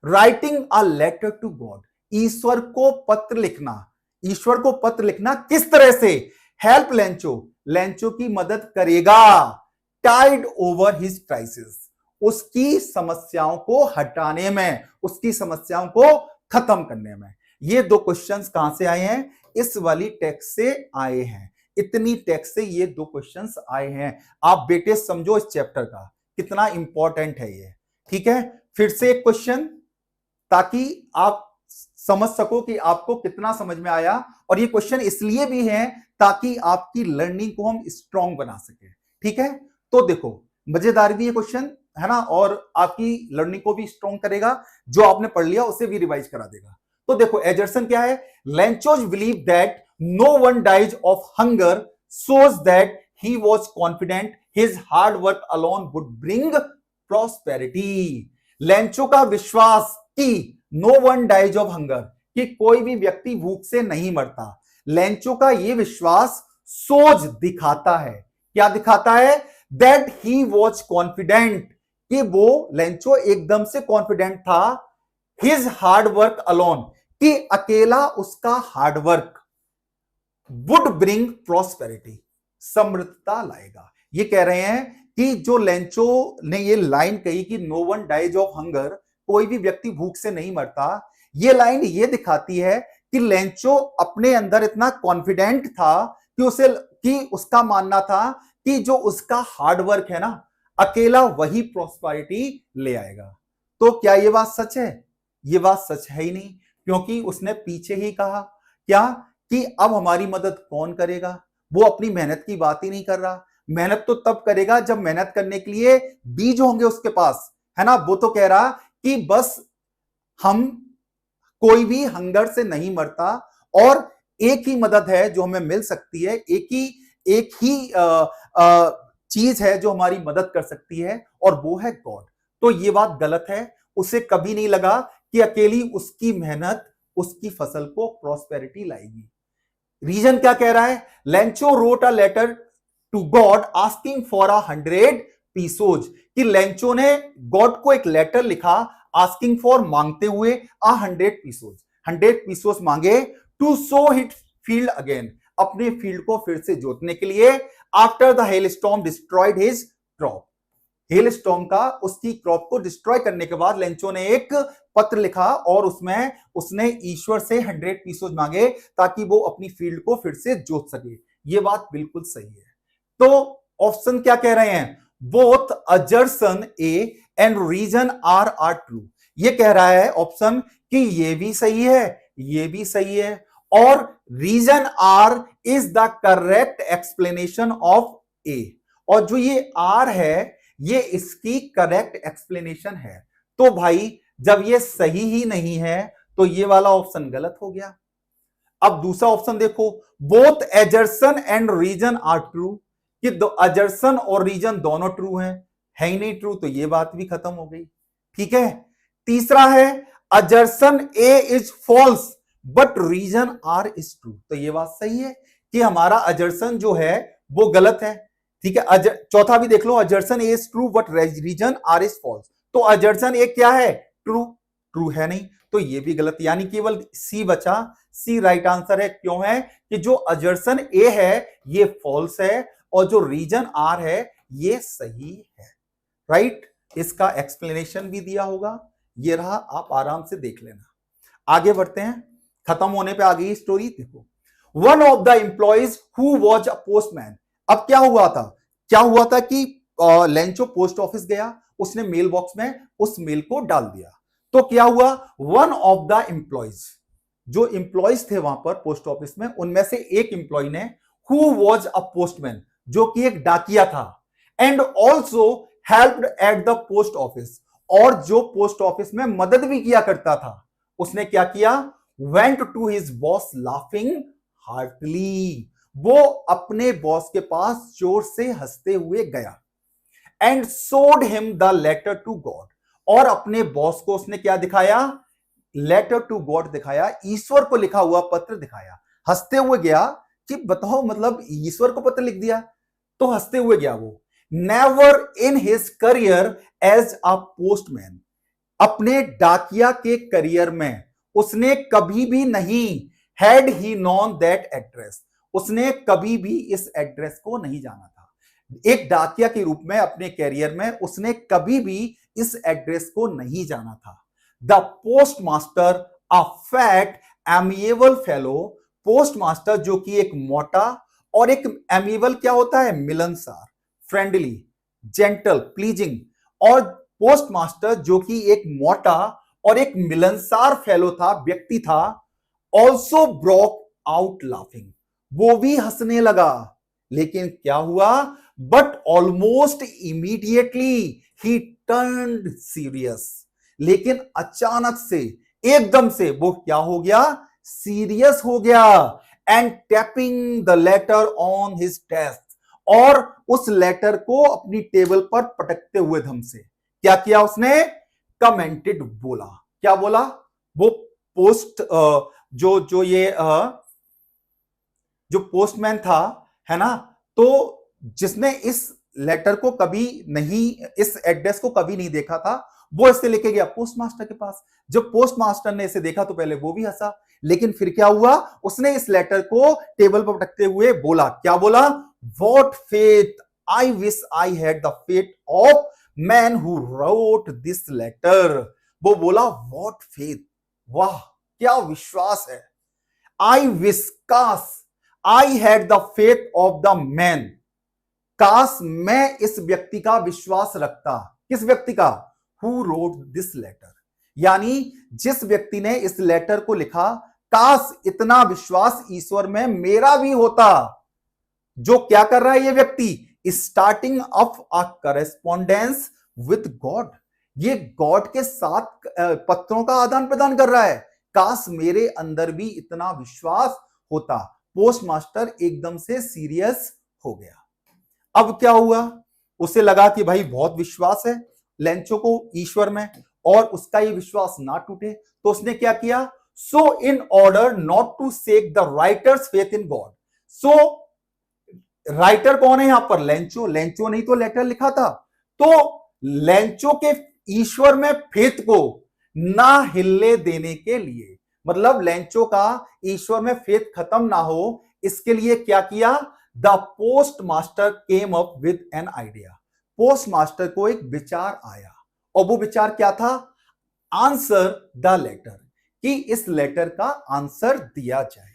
writing a letter to God, ईश्वर को पत्र लिखना, ईश्वर को पत्र लिखना किस तरह से हेल्प लेंचो की मदद करेगा, टाइड ओवर हिज क्राइसिस, उसकी समस्याओं को हटाने में, उसकी समस्याओं को खत्म करने में। ये 2 क्वेश्चंस कहां से आए हैं? इस वाली टेक्स्ट से आए हैं। इतनी टेक्स्ट से ये 2 क्वेश्चंस आए हैं। आप बेटे समझो इस चैप्टर का कितना इंपॉर्टेंट है ये, ठीक है। फिर से एक क्वेश्चन, ताकि आप समझ सको कि आपको कितना समझ में आया, और ये क्वेश्चन इसलिए भी है ताकि आपकी लर्निंग को हम स्ट्रांग बना सके, ठीक है। तो देखो मजेदार भी ये क्वेश्चन है ना, और आपकी लर्निंग को भी स्ट्रांग करेगा, जो आपने पढ़ लिया उसे भी रिवाइज करा देगा। तो देखो एजर्सन क्या है? Lencho's believe that no one dies of hunger, shows that he was confident his hard work alone would bring prosperity। Lencho का विश्वास कि no one dies of hunger, कि कोई भी व्यक्ति भूख से नहीं मरता, लेंचो का यह विश्वास सोच दिखाता है। क्या दिखाता है? दैट ही वॉज कॉन्फिडेंट, कि वो लेंचो एकदम से कॉन्फिडेंट था, हिज हार्ड वर्क अलोन, कि अकेला उसका hard work would bring prosperity, समृद्धता लाएगा। ये कह रहे हैं कि जो लेंचो ने ये लाइन कही कि no one dies of hunger, कोई भी व्यक्ति भूख से नहीं मरता, ये लाइन ये दिखाती है कि लेंचो अपने अंदर इतना कॉन्फिडेंट था कि उसका मानना था कि जो उसका हार्ड वर्क है ना, अकेला वही प्रॉस्पेरिटी ले आएगा। तो क्या ये बात सच है? ये बात सच है ही नहीं, क्योंकि उसने पीछे ही कहा क्या कि अब हमारी मदद कौन करेगा। वो अपनी मेहनत की बात ही नहीं कर रहा। मेहनत तो तब करेगा जब मेहनत करने के लिए बीज होंगे उसके पास, है ना। वो तो कह रहा कि बस हम, कोई भी हंगर से नहीं मरता, और एक ही मदद है जो हमें मिल सकती है, एक ही चीज है जो हमारी मदद कर सकती है, और वो है गॉड। तो ये बात गलत है। उसे कभी नहीं लगा कि अकेली उसकी मेहनत उसकी फसल को प्रॉस्पेरिटी लाएगी। रीजन क्या कह रहा है? Lencho wrote a letter to God asking for 100 pesos, कि लेंचो ने गॉड को एक लेटर लिखा आस्किंग फॉर, मांगते हुए 100 पीसोज, 100 पीसोज मांगे to sow his field again, अपने फील्ड को फिर से जोतने के लिए। After the hail storm destroyed his crop, hail storm का उसकी क्रॉप को डिस्ट्रॉय करने के बाद लेंचो ने एक पत्र लिखा और उसमें उसने ईश्वर से 100 पीसोज मांगे ताकि वो अपनी फील्ड को फिर से जोत सके। ये बात बिल्कुल सही है। तो ऑप्शन क्या कह रहे हैं? Both assertion A and reason are true. ये कह रहा है ऑप्शन कि ये भी सही है, ये भी सही है, और reason R is the correct explanation of A, और जो ये आर है ये इसकी करेक्ट एक्सप्लेनेशन है। तो भाई जब ये सही ही नहीं है तो ये वाला ऑप्शन गलत हो गया। अब दूसरा ऑप्शन देखो, both assertion and reason are true, कि अजर्सन और रीजन दोनों ट्रू हैं, है ही नहीं ट्रू, तो ये बात भी खत्म हो गई। ठीक है। तीसरा है assertion A is false but reason R is true, तो ये बात सही है कि हमारा अजर्सन जो है वो गलत है। ठीक है। चौथा भी देख लो, assertion A is true but reason R is false, तो अजर्सन ए क्या है? ट्रू, ट्रू है नहीं, तो ये भी गलत, यानी केवल सी बचा। सी राइट आंसर है। क्यों है? कि जो अजर्सन ए है ये फॉल्स है और जो रीजन आर है ये सही है। राइट। इसका एक्सप्लेनेशन भी दिया होगा, ये रहा, आप आराम से देख लेना। आगे बढ़ते हैं, खत्म होने पे आ गई स्टोरी। देखो, one of the employees who was a postman. अब क्या हुआ था? क्या हुआ था कि लेंचो पोस्ट ऑफिस गया, उसने मेल बॉक्स में उस मेल को डाल दिया। तो क्या हुआ? वन ऑफ द एम्प्लॉइज, जो एम्प्लॉइज थे वहां पर पोस्ट ऑफिस में, उनमें से एक एम्प्लॉय ने, हु वॉज अ पोस्टमैन, जो कि एक डाकिया था, and also helped eight the post office, और जो पोस्ट ऑफिस में मदद भी किया करता था, उसने क्या किया? Went to his boss laughing heartily, वो अपने बॉस के पास जोर से हंसते हुए गया। And showed him the letter to God, और अपने बॉस को उसने क्या दिखाया? लेटर टू गॉड दिखाया, ईश्वर को लिखा हुआ पत्र दिखाया। हंसते हुए गया, कि बताओ मतलब ईश्वर को पत्र लिख दिया, तो हंसते हुए गया वो। Never in his career as a postman, अपने डाकिया के करियर में उसने कभी भी नहीं, had he known that address, उसने कभी भी इस एड्रेस को नहीं जाना था। एक डाकिया के रूप में अपने कैरियर में उसने कभी भी इस एड्रेस को नहीं जाना था। The post master a fat amiable fellow, post master जो कि एक मोटा और एक एमिएबल क्या होता है? मिलनसार, फ्रेंडली, जेंटल, प्लीजिंग, और पोस्ट मास्टर जो कि एक मोटा और एक मिलनसार फेलो था, व्यक्ति था। ऑल्सो ब्रोक आउट लाफिंग, वो भी हंसने लगा। लेकिन क्या हुआ? But almost immediately he turned serious, लेकिन अचानक से, एकदम से वो क्या हो गया? सीरियस हो गया। And tapping the later on his desk, और उस लेटर को अपनी टेबल पर पटकते हुए धम से क्या किया उसने? कमेंटेड, बोला। क्या बोला? वो पोस्ट जो पोस्टमैन था, है ना, तो जिसने इस लेटर को कभी नहीं, इस एड्रेस को कभी नहीं देखा था, वो इसे लेके गया पोस्ट मास्टर के पास। जब पोस्ट मास्टर ने इसे देखा तो पहले वो भी हंसा, लेकिन फिर क्या हुआ? उसने इस लेटर को टेबल पर पटकते हुए बोला। क्या बोला? What faith, I wish I had the faith of man who wrote this letter. वो बोला वॉट फेथ, वाह क्या विश्वास है। आई विश, काश, आई had the faith of the man, काश मैं इस व्यक्ति का विश्वास रखता। किस व्यक्ति का? हु रोट दिस लेटर, यानी जिस व्यक्ति ने इस लेटर को लिखा, काश इतना विश्वास ईश्वर में मेरा भी होता। जो क्या कर रहा है ये व्यक्ति? Starting of a correspondence with God, ये गॉड के साथ पत्रों का आदान प्रदान कर रहा है। काश मेरे अंदर भी इतना विश्वास होता। पोस्ट मास्टर एकदम से सीरियस हो गया। अब क्या हुआ? उसे लगा कि भाई बहुत विश्वास है लेंचो को ईश्वर में, और उसका ये विश्वास ना टूटे, तो उसने क्या किया, so in order not to shake the writer's faith in God. So writer कौन है यहां पर, लेंचो। लेंचो नहीं तो लेटर लिखा था, तो लेंचो के ईश्वर में फेथ को ना हिलने देने के लिए, मतलब लेंचो का ईश्वर में फेथ खत्म ना हो, इसके लिए क्या किया, the post master came up with an idea. Post master को एक विचार आया, और वो विचार क्या था, आंसर द लेटर, कि इस लेटर का आंसर दिया जाए।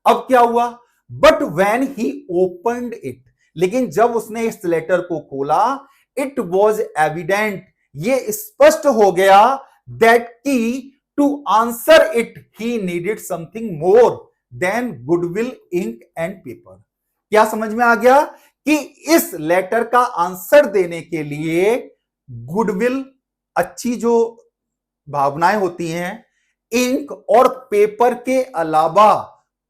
अब क्या हुआ, but when he opened it, लेकिन जब उसने इस लेटर को खोला, इट वॉज एविडेंट, ये स्पष्ट हो गया, दैट की to answer it he needed something more than goodwill, ink and paper. क्या समझ में आ गया कि इस लेटर का आंसर देने के लिए गुडविल, अच्छी जो भावनाएं होती हैं, इंक और पेपर के अलावा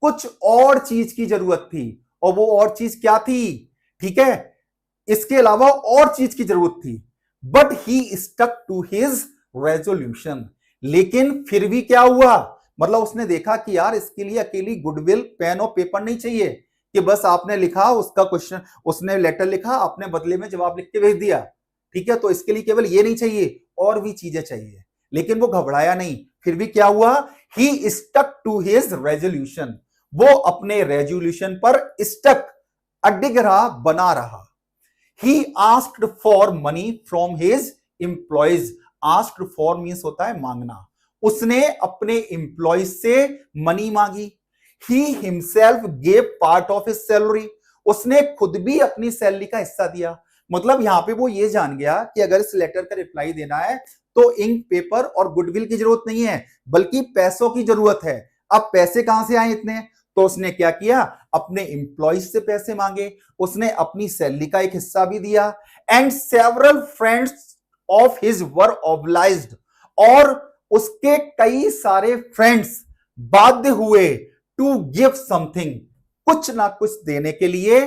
कुछ और चीज की जरूरत थी, और वो और चीज क्या थी, ठीक है, इसके अलावा और चीज की जरूरत थी। But he stuck to his resolution, लेकिन फिर भी क्या हुआ, मतलब उसने देखा कि यार इसके लिए अकेली गुडविल, पेन और पेपर नहीं चाहिए कि बस आपने लिखा, उसका क्वेश्चन, उसने लेटर लिखा, आपने बदले में जवाब लिख के भेज दिया, ठीक है, तो इसके लिए केवल ये नहीं चाहिए, और भी चीजें चाहिए। लेकिन वो घबराया नहीं, फिर भी क्या हुआ, ही स्टक टू हिज रेजोल्यूशन, वो अपने रेजोल्यूशन पर स्टक, अडिग रहा, बना रहा। He asked for money from his employees. Asked for means होता है मांगना, उसने अपने एम्प्लॉयज से मनी मांगी। He himself gave part of his salary. उसने खुद भी अपनी सैलरी का हिस्सा दिया। मतलब यहां पे वो ये जान गया कि अगर इस लेटर का रिप्लाई देना है तो इंक, पेपर और गुडविल की जरूरत नहीं है, बल्कि पैसों की जरूरत है। अब पैसे कहां से आए इतने, तो उसने क्या किया, अपने एम्प्लॉयज से पैसे मांगे, उसने अपनी सैलरी का एक हिस्सा भी दिया। And several friends of his were obliged, और उसके कई सारे फ्रेंड्स बाध्य हुए टू गिव समथिंग, कुछ ना कुछ देने के लिए,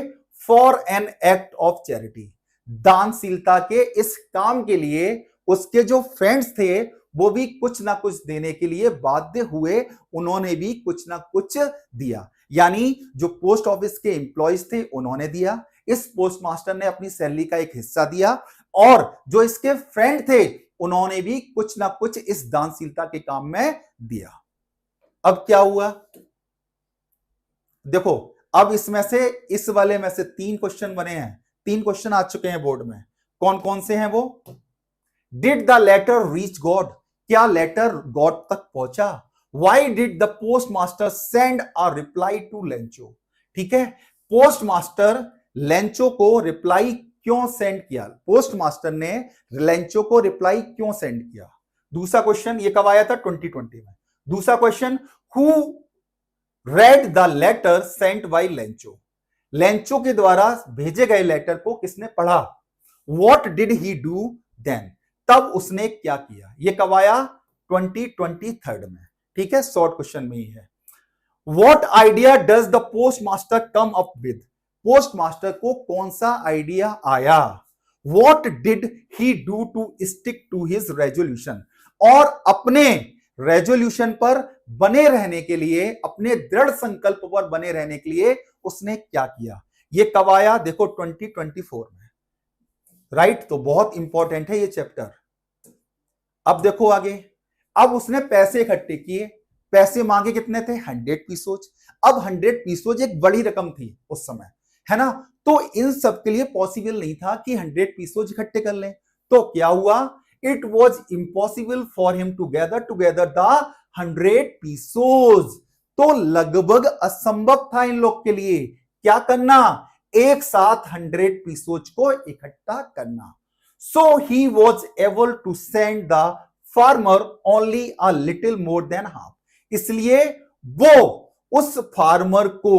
for an act of charity, दानशीलता के इस काम के लिए उसके जो फ्रेंड्स थे वो भी कुछ ना कुछ देने के लिए बाध्य हुए, उन्होंने भी कुछ ना कुछ दिया। यानी जो पोस्ट ऑफिस के एम्प्लॉयज थे उन्होंने दिया, इस पोस्ट मास्टर ने अपनी सैलरी का एक हिस्सा दिया, और जो इसके फ्रेंड थे उन्होंने भी कुछ ना कुछ इस दानशीलता के काम में दिया। अब क्या हुआ, देखो, अब इसमें से, इस वाले में से 3 क्वेश्चन बने हैं, 3 क्वेश्चन आ चुके हैं बोर्ड में। कौन कौन से हैं वो, did the letter reach God, क्या लेटर गॉड तक पहुंचा, why did the postmaster send a reply to Lencho, ठीक है, पोस्ट मास्टर लेंचो को रिप्लाई क्यों सेंड किया, पोस्ट मास्टर ने लेंचो को रिप्लाई क्यों सेंड किया। दूसरा क्वेश्चन, ये कब आया था, 2020 में। दूसरा question, who read the letter sent by Lencho, Lencho के द्वारा भेजे गए लेटर को किसने पढ़ा। What did he do then, तब उसने क्या किया। ये कब आया, 2023 में, ठीक है, शॉर्ट क्वेश्चन में ही है। What idea does the postmaster come up with, postmaster को कौन सा आइडिया आया। What did he do to stick to his resolution, और अपने रेजोल्यूशन पर बने रहने के लिए, अपने दृढ़ संकल्प पर बने रहने के लिए उसने क्या किया। ये कब आया, देखो 2024 में, राइट, तो बहुत इंपॉर्टेंट है ये चैप्टर। अब देखो आगे, अब उसने पैसे इकट्ठे किए, पैसे मांगे कितने थे, 100 पीसोज। अब 100 पीसोज एक बड़ी रकम थी उस समय, है ना, तो इन सब के लिए पॉसिबल नहीं था कि 100 पीसोज इकट्ठे कर लें। तो क्या हुआ, it was impossible for him to gather together the 100 pesos, तो लगभग असंभव था इन लोग के लिए क्या करना, एक साथ 100 पीसोज को इकट्ठा करना। So he was able to send the farmer only a little more than half, इसलिए वो उस फार्मर को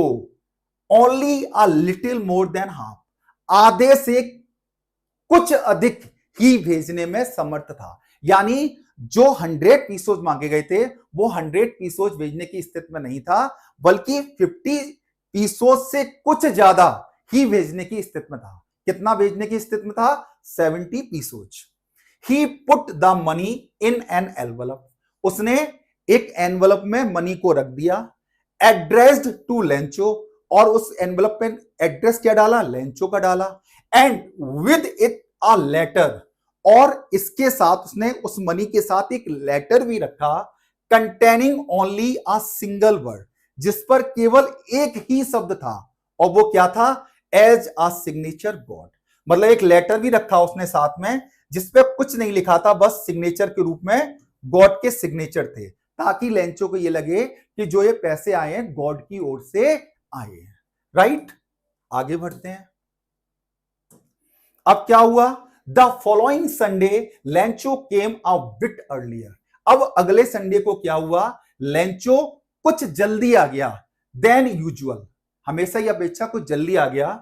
only a little more than half, आधे से कुछ अधिक ही भेजने में समर्थ था। यानी जो 100 पीसोज मांगे गए थे वो 100 पीसोज भेजने की स्थिति में नहीं था, बल्कि 50 पीसोज से कुछ ज्यादा ही भेजने की स्थिति में था। कितना भेजने की स्थिति में था, 70 pesos. He put the money in an envelope, उसने एक एनवलप में मनी को रख दिया, एड्रेस्ड टू लेंचो, और उस एनवलप में एड्रेस क्या डाला, लेंचो का डाला, and with it a letter, और इसके साथ उसने उस मनी के साथ एक लेटर भी रखा, containing only a single word, जिस पर केवल एक ही शब्द था, और वो क्या था, एज अ सिग्नेचर गॉड, मतलब एक लेटर भी रखा उसने साथ में जिसपे कुछ नहीं लिखा था, बस सिग्नेचर के रूप में गॉड के सिग्नेचर थे, ताकि लेंचो को ये लगे कि जो ये पैसे आए हैं गॉड की ओर से आए हैं। राइट, आगे बढ़ते हैं। अब क्या हुआ, the following Sunday Lencho came a bit earlier, अब अगले संडे को क्या हुआ, लेंचो कुछ जल्दी आ गया देन यूजुअल, हमेशा ही अपेक्षा कुछ जल्दी आ गया,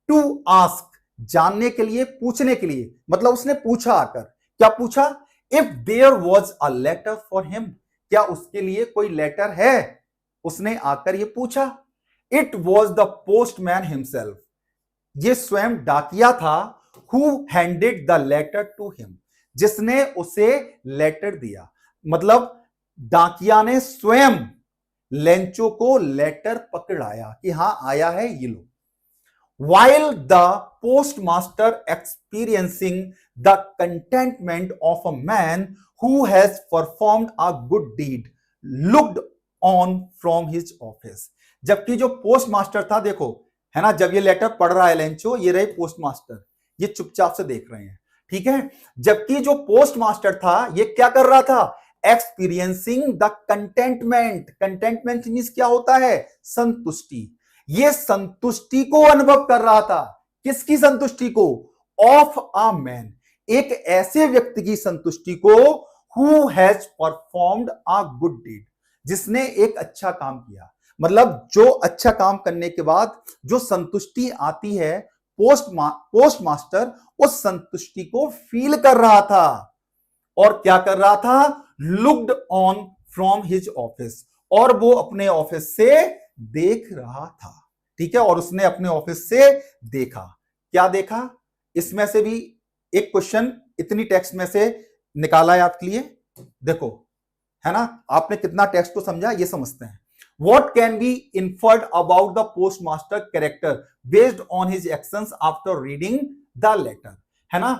टू आस्क, जानने के लिए, पूछने के लिए, मतलब उसने पूछा आकर, क्या पूछा, if there was a letter for him, क्या उसके लिए कोई लेटर है, उसने आकर ये पूछा, it was the postman himself, ये स्वयं डाकिया था, who handed the letter to him, जिसने उसे लेटर दिया, मतलब डाकिया ने स्वयं लेंचो को लेटर पकड़ाया कि हां आया है, ये लो। While the postmaster experiencing the contentment of a man who has performed a good deed looked on from his office, जबकि जो पोस्ट मास्टर था, देखो है ना, जब ये लेटर पढ़ रहा है लेंचो, ये रहे पोस्ट मास्टर, ये चुपचाप से देख रहे हैं, ठीक है, जबकि जो पोस्ट मास्टर था ये क्या कर रहा था, experiencing the contentment, contentment means क्या होता है, संतुष्टि, ये संतुष्टि को अनुभव कर रहा था, किसकी संतुष्टि को, ऑफ अ मैन, एक ऐसे व्यक्ति की संतुष्टि को, who has performed a good deed, जिसने एक अच्छा काम किया, मतलब जो अच्छा काम करने के बाद जो संतुष्टि आती है, पोस्ट मास्टर उस संतुष्टि को फील कर रहा था, और क्या कर रहा था, looked on from his office, और वो अपने ऑफिस से देख रहा था, ठीक है, और उसने अपने ऑफिस से देखा, क्या देखा, इसमें से भी एक क्वेश्चन इतनी टेक्स्ट में से निकाला है आपके लिए, देखो, है ना, आपने कितना टेक्स्ट को समझा ये समझते हैं। What can be inferred about the postmaster character based on his actions after reading the letter, है ना,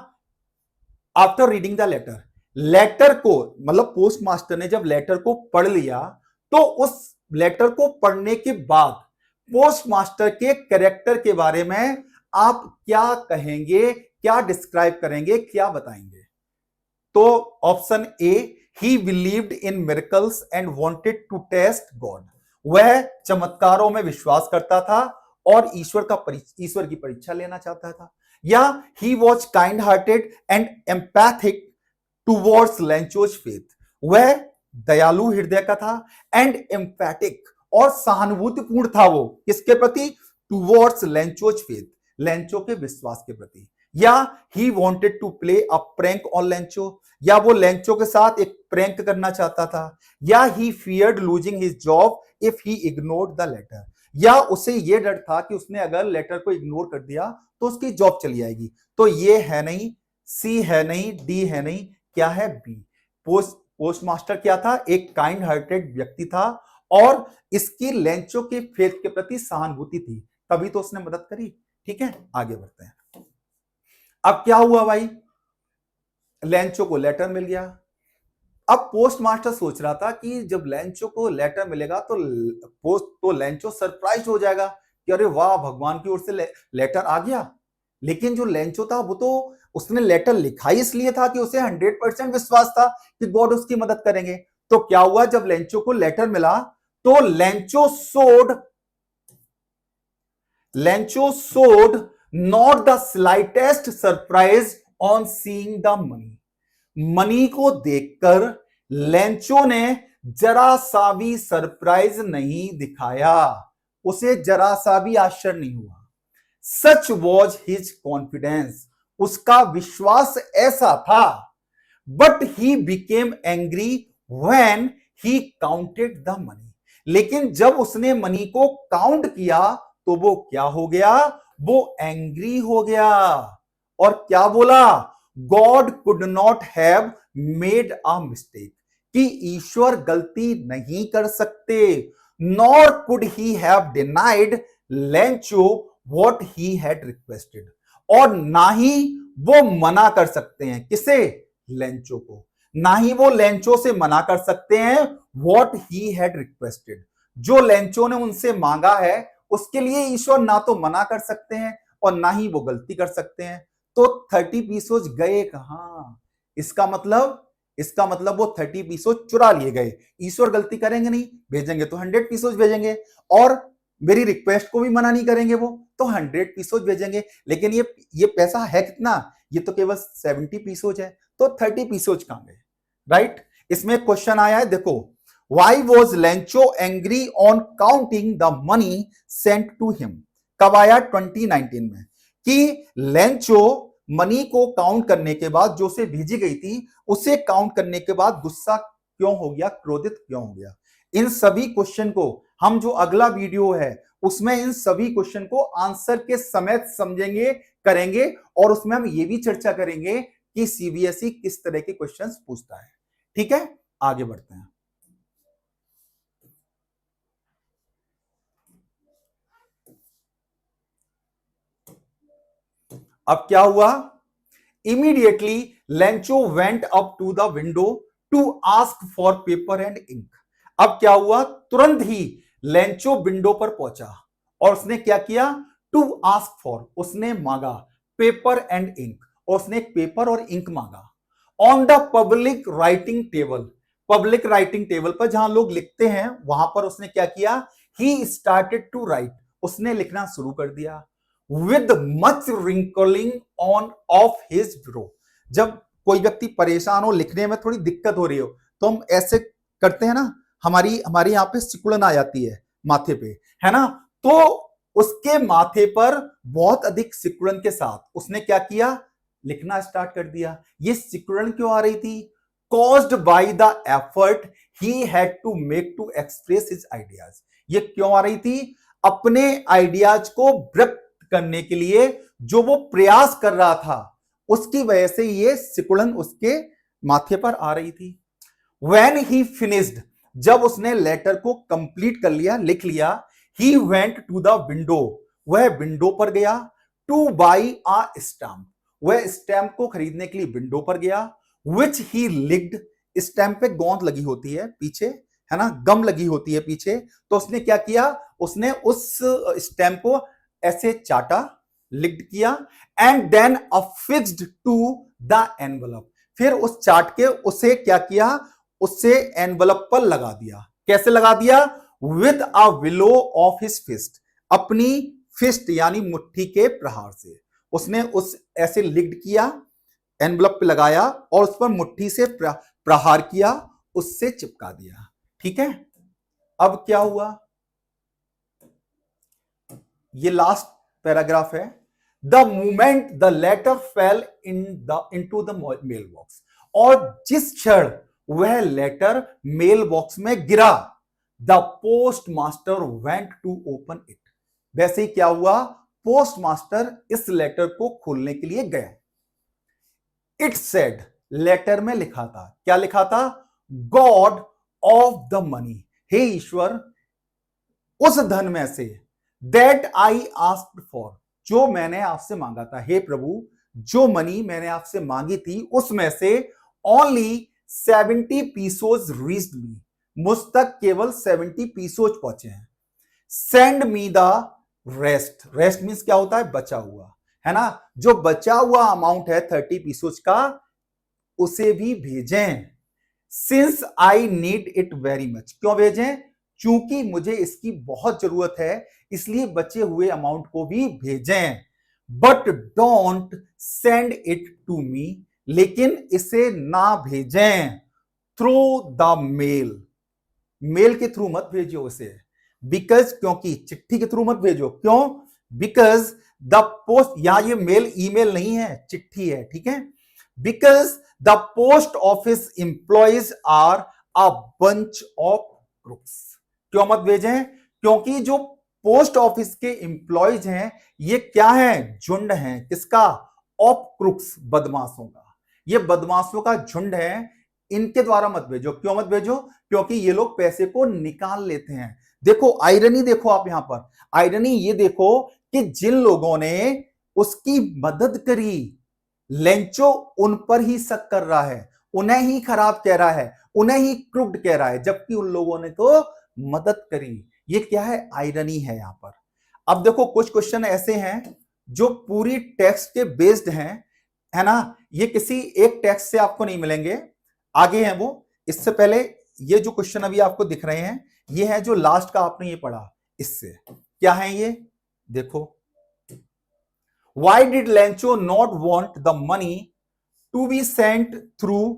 after reading the letter, letter को, मतलब पोस्ट मास्टर ने जब लेटर को पढ़ लिया, तो उस लेटर को पढ़ने के बाद पोस्ट मास्टर के कैरेक्टर के बारे में आप क्या कहेंगे, क्या डिस्क्राइब करेंगे, क्या बताएंगे, तो option A, he believed in miracles and wanted to test God, वह चमत्कारों में विश्वास करता था और ईश्वर की परीक्षा लेना चाहता था, या he was kind hearted and empathic towards Lencho's faith, वह दयालु हृदय का था, एंड एम्पैथिक, और सहानुभूतिपूर्ण था वो किसके प्रति, टूवर्ड्स लेंचोज फेथ, लेंचो के विश्वास के प्रति, या he wanted to play a prank on Lencho, या वो लेंचो के साथ एक प्रैंक करना चाहता था, या he feared losing his job if he ignored the letter, या उसे ये डर था कि उसने अगर लेटर को इग्नोर कर दिया तो उसकी जॉब चली जाएगी, तो ये है नहीं, सी है नहीं, डी है नहीं, क्या है, बी, पोस्ट मास्टर क्या था, एक काइंड हार्टेड व्यक्ति था, और इसकी लेंचो के फेथ के प्रति सहानुभूति थी, तभी तो उसने मदद करी, ठीक है, आगे बढ़ते हैं। अब क्या हुआ भाई, लेंचो को लेटर मिल गया, अब पोस्ट मास्टर सोच रहा था कि जब लेंचो को लेटर मिलेगा तो लेंचो सरप्राइज हो जाएगा कि अरे वाह, भगवान की ओर से लेटर आ गया, लेकिन जो लेंचो था वो तो उसने लेटर लिखा ही इसलिए था कि उसे 100% विश्वास था कि गॉड उसकी मदद करेंगे, तो क्या हुआ, जब लेंचो को लेटर मिला तो लेंचो सोड not the slightest surprise on seeing the money को देखकर लेंचो ने जरा सा भी सरप्राइज नहीं दिखाया, उसे जरा सा भी आश्चर्य नहीं हुआ, सच वॉज हिज कॉन्फिडेंस, उसका विश्वास ऐसा था, but he became angry when he counted the money, लेकिन जब उसने मनी को काउंट किया तो वो क्या हो गया, वो एंग्री हो गया, और क्या बोला, God could not have made a mistake, कि ईश्वर गलती नहीं कर सकते। Nor could he have denied Lencho what he had requested, और ना ही वो मना कर सकते हैं किसे, लेंचो को, ना ही वो लेंचो से मना कर सकते हैं व्हाट ही हैड रिक्वेस्टेड, जो लेंचो ने उनसे मांगा है उसके लिए ईश्वर ना तो मना कर सकते हैं और ना ही वो गलती कर सकते हैं। तो 30 पीसोज गए कहां, इसका मतलब वो 30 पीसोज चुरा लिए गए। ईश्वर गलती करेंगे नहीं, भेजेंगे तो 100 पीसोज भेजेंगे, और मेरी रिक्वेस्ट को भी मना नहीं करेंगे वो, तो 100 पीसोज भेजेंगे। लेकिन ये पैसा है कितना, ये तो केवल 70 पीसोज है, तो 30 पीसोज कहां गए, राइट। इसमें क्वेश्चन आया है, देखो, why was Lencho angry on counting the money sent to him. कब आया, 2019 में, कि लेंचो मनी को काउंट करने के बाद, जो उसे भेजी गई थी उसे काउंट करने के बाद गुस्सा क्यों हो गया, क्रोधित क्यों हो गया। इन सभी क्वेश्चन को हम, जो अगला वीडियो है उसमें इन सभी क्वेश्चन को आंसर के समेत समझेंगे, करेंगे, और उसमें हम ये भी चर्चा करेंगे कि सीबीएसई किस तरह के क्वेश्चंस पूछता है। ठीक है, आगे बढ़ते हैं। अब क्या हुआ, immediately Lencho went up to the window to ask for paper and ink. अब क्या हुआ, तुरंत ही लेंचो विंडो पर पहुंचा और उसने क्या किया, टू आस्क फॉर, उसने मांगा पेपर एंड इंक, और उसने पेपर और इंक मांगा। On the public writing table, public writing table पर जहां लोग लिखते हैं वहां पर उसने क्या किया, ही स्टार्टेड टू राइट, उसने लिखना शुरू कर दिया। With much wrinkling on off his bro, जब कोई व्यक्ति परेशान हो, लिखने में थोड़ी दिक्कत हो रही हो, तो हम ऐसे करते हैं ना, हमारे यहां पे सिकुड़न आ जाती है माथे पे, है ना। तो उसके माथे पर बहुत अधिक सिकुड़न के साथ उसने क्या किया, लिखना स्टार्ट कर दिया। ये सिकुड़न क्यों आ रही थी, caused by the effort he had to make to express his ideas. ये क्यों आ रही थी, अपने आइडियाज को व्यक्त करने के लिए जो वो प्रयास कर रहा था, उसकी वजह से ये सिकुड़न उसके माथे पर आ रही थी। When he finished, जब उसने लेटर को कंप्लीट कर लिया, लिख लिया, he went to the window, वह विंडो पर गया, to buy a stamp, वह स्टैंप को खरीदने के लिए विंडो पर गया, which he licked, स्टैंप पे गोंद लगी होती है पीछे, है ना, गम लगी होती है पीछे, तो उसने क्या किया, उसने उस स्टैंप को ऐसे चाटा, लिक्ड किया, and then affixed to the envelope, फिर उस चाट के उसे क्या किया, उससे एनवलप पर लगा दिया। कैसे लगा दिया, with a blow of his fist, अपनी फिस्ट यानी मुट्ठी के प्रहार से उसने उस ऐसे लिक्ड किया, एनवलप पे लगाया और उस पर मुट्ठी से प्रहार किया, उससे चिपका दिया। ठीक है, अब क्या हुआ, ये लास्ट पैराग्राफ है। The moment the letter fell into the mailbox, और जिस क्षण वह लेटर मेल बॉक्स में गिरा, the postmaster went to open it, वैसे ही क्या हुआ, पोस्ट मास्टर इस लेटर को खोलने के लिए गया। इट सेड, लेटर में लिखा था, क्या लिखा था, गॉड ऑफ द मनी, हे ईश्वर उस धन में से, दैट आई आस्क्ड फॉर, जो मैंने आपसे मांगा था, हे प्रभु जो मनी मैंने आपसे मांगी थी उसमें से ओनली 70 पीसोज रीच्ड मी, मुझ तक केवल 70 पीसोज पहुंचे हैं। Send me the rest, rest means क्या होता है, बचा हुआ, है ना, जो बचा हुआ अमाउंट है 30 पीसोज का, उसे भी भेजें। Since I need it very much, क्यों भेजें, चूंकि मुझे इसकी बहुत जरूरत है, इसलिए बचे हुए अमाउंट को भी भेजें। But don't send it to me, लेकिन इसे ना भेजें थ्रू द मेल, मेल के थ्रू मत भेजो उसे, बिकॉज, क्योंकि, चिट्ठी के थ्रू मत भेजो, क्यों, बिकॉज द पोस्ट, यहां ये मेल ईमेल नहीं है, चिट्ठी है, ठीक है, because the post office employees are a bunch of crooks, क्यों मत भेजें, क्योंकि जो पोस्ट ऑफिस के एम्प्लॉयज हैं ये क्या है, झुंड हैं, किसका, ऑफ क्रूक्स, बदमाशों का। ये बदमाशों का झुंड है, इनके द्वारा मत भेजो। क्यों मत भेजो? क्योंकि ये लोग पैसे को निकाल लेते हैं। देखो आयरनी, देखो आप यहां पर आयरनी ये देखो कि जिन लोगों ने उसकी मदद करी, लेंचो उन पर ही शक कर रहा है, उन्हें ही खराब कह रहा है, उन्हें ही क्रुक्ड कह रहा है, जबकि उन लोगों ने तो मदद करी। ये क्या है? आयरनी है यहां पर। अब देखो कुछ क्वेश्चन ऐसे हैं जो पूरी टेक्स्ट के बेस्ड हैं, है ना, ये किसी एक टेक्स्ट से आपको नहीं मिलेंगे, आगे हैं वो। इससे पहले ये जो क्वेश्चन अभी आपको दिख रहे हैं, ये है जो लास्ट का आपने ये पढ़ा, इससे क्या है ये देखो। Why did Lencho not want the money to be sent through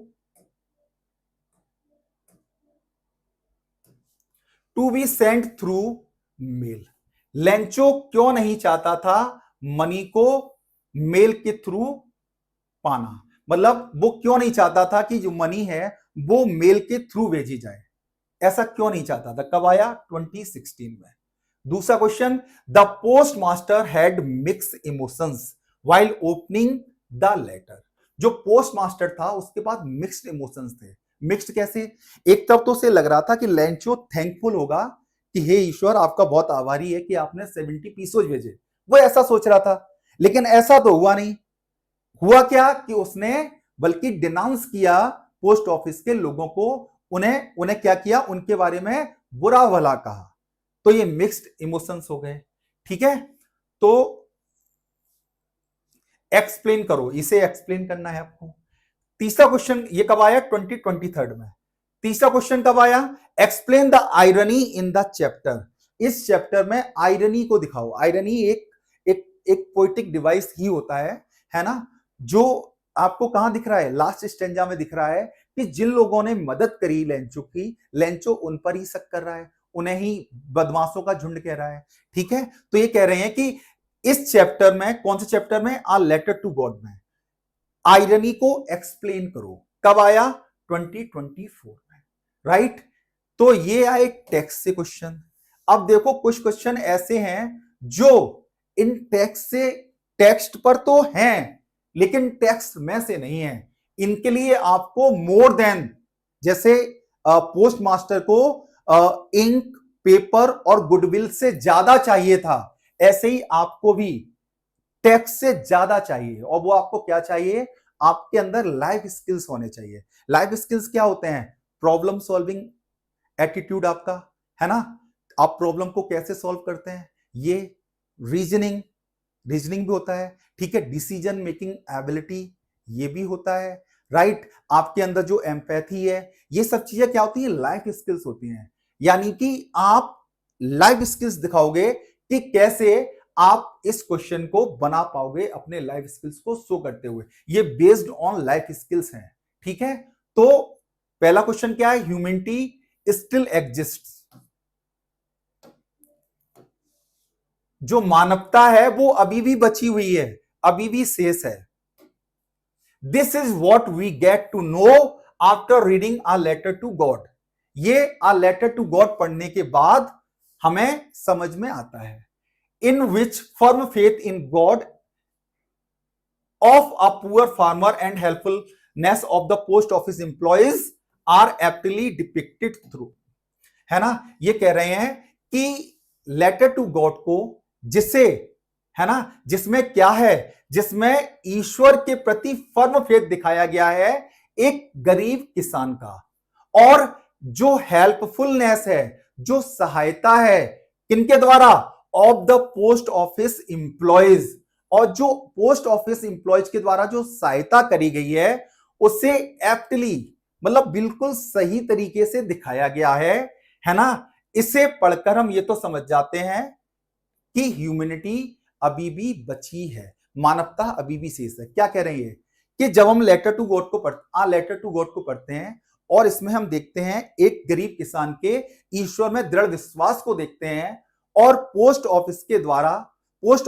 mail? Lencho क्यों नहीं चाहता था मनी को मेल के थ्रू पाना? मतलब वो क्यों नहीं चाहता था कि जो मनी है वो मेल के थ्रू भेजी जाए? ऐसा क्यों नहीं चाहता था? कब आया? 2016 में। दूसरा question, the postmaster had mix emotions while opening the letter. जो पोस्ट मास्टर था उसके पास मिक्स्ड इमोशंस थे। मिक्स्ड कैसे? एक तरफ तो उसे लग रहा था कि लेंचो थैंकफुल होगा कि हे ईश्वर, आपका बहुत आभारी है कि आपने 70 पीसोज भेजे, वो ऐसा सोच रहा था। लेकिन ऐसा तो हुआ नहीं। हुआ क्या कि उसने बल्कि डिनाउंस किया पोस्ट ऑफिस के लोगों को, उन्हें क्या किया, उनके बारे में बुरा भला कहा। तो ये मिक्स्ड इमोशंस हो गए। ठीक है, तो एक्सप्लेन करो, इसे एक्सप्लेन करना है आपको। तीसरा क्वेश्चन ये कब आया? 2023 में। तीसरा क्वेश्चन कब आया? Explain the irony in the chapter. इस चैप्टर में आयरनी को दिखाओ। आयरनी एक पोएटिक डिवाइस ही होता है ना, जो आपको कहां दिख रहा है? लास्ट स्टेंजा में दिख रहा है कि जिन लोगों ने मदद करी लेंचो की, लेंचो उन पर ही शक कर रहा है, उन्हें ही बदमाशों का झुंड कह रहा है। ठीक है, तो ये कह रहे हैं कि इस चैप्टर में, कौन से चैप्टर में? आ लेटर टू गॉड में आयरनी को एक्सप्लेन करो। कब आया? 2024 में, राइट। तो ये आए टेक्स्ट से क्वेश्चन। अब देखो कुछ क्वेश्चन ऐसे हैं जो इन टेक्स्ट पर तो हैं लेकिन टेक्स्ट में से नहीं है। इनके लिए आपको मोर देन, जैसे पोस्ट मास्टर को इंक, पेपर और गुडविल से ज्यादा चाहिए था, ऐसे ही आपको भी टेक्स्ट से ज्यादा चाहिए। और वो आपको क्या चाहिए? आपके अंदर लाइफ स्किल्स होने चाहिए। लाइफ स्किल्स क्या होते हैं? प्रॉब्लम सॉल्विंग एटीट्यूड आपका, है ना, आप प्रॉब्लम को कैसे सॉल्व करते हैं, ये रीजनिंग भी होता है। ठीक है, डिसीजन मेकिंग एबिलिटी ये भी होता है, राइट। आपके अंदर जो एम्पैथी है, ये सब चीजें क्या होती है? लाइफ स्किल्स होती हैं। यानी कि आप लाइफ स्किल्स दिखाओगे कि कैसे आप इस क्वेश्चन को बना पाओगे अपने लाइफ स्किल्स को शो करते हुए। ये बेस्ड ऑन लाइफ स्किल्स हैं। ठीक है, तो पहला क्वेश्चन क्या है? Humanity still exists. जो मानवता है वो अभी भी बची हुई है, अभी भी शेष है। This is what we get to know after reading a letter to God. ये अ लेटर टू गॉड पढ़ने के बाद हमें समझ में आता है। In which firm faith in God of a poor farmer and helpfulness of the post office employees are aptly depicted through, है ना। ये कह रहे हैं कि लेटर टू गॉड को, जिसे, है ना, जिसमें क्या है? जिसमें ईश्वर के प्रति फर्म फेथ दिखाया गया है एक गरीब किसान का, और जो हेल्पफुलनेस है, जो सहायता है, किनके द्वारा? Of the post office employees. और जो पोस्ट ऑफिस इंप्लॉयज के द्वारा जो सहायता करी गई है उसे एप्टली, मतलब बिल्कुल सही तरीके से दिखाया गया है ना। इसे पढ़कर हम ये तो समझ जाते हैं कि ह्यूमैनिटी अभी भी बची है, मानवता अभी भी शेष है। क्या कह रहे हैं कि जब हम लेटर टू गॉड को पढ़ते हैं और इसमें हम देखते हैं एक गरीब किसान के ईश्वर में दृढ़ विश्वास को देखते हैं, और पोस्ट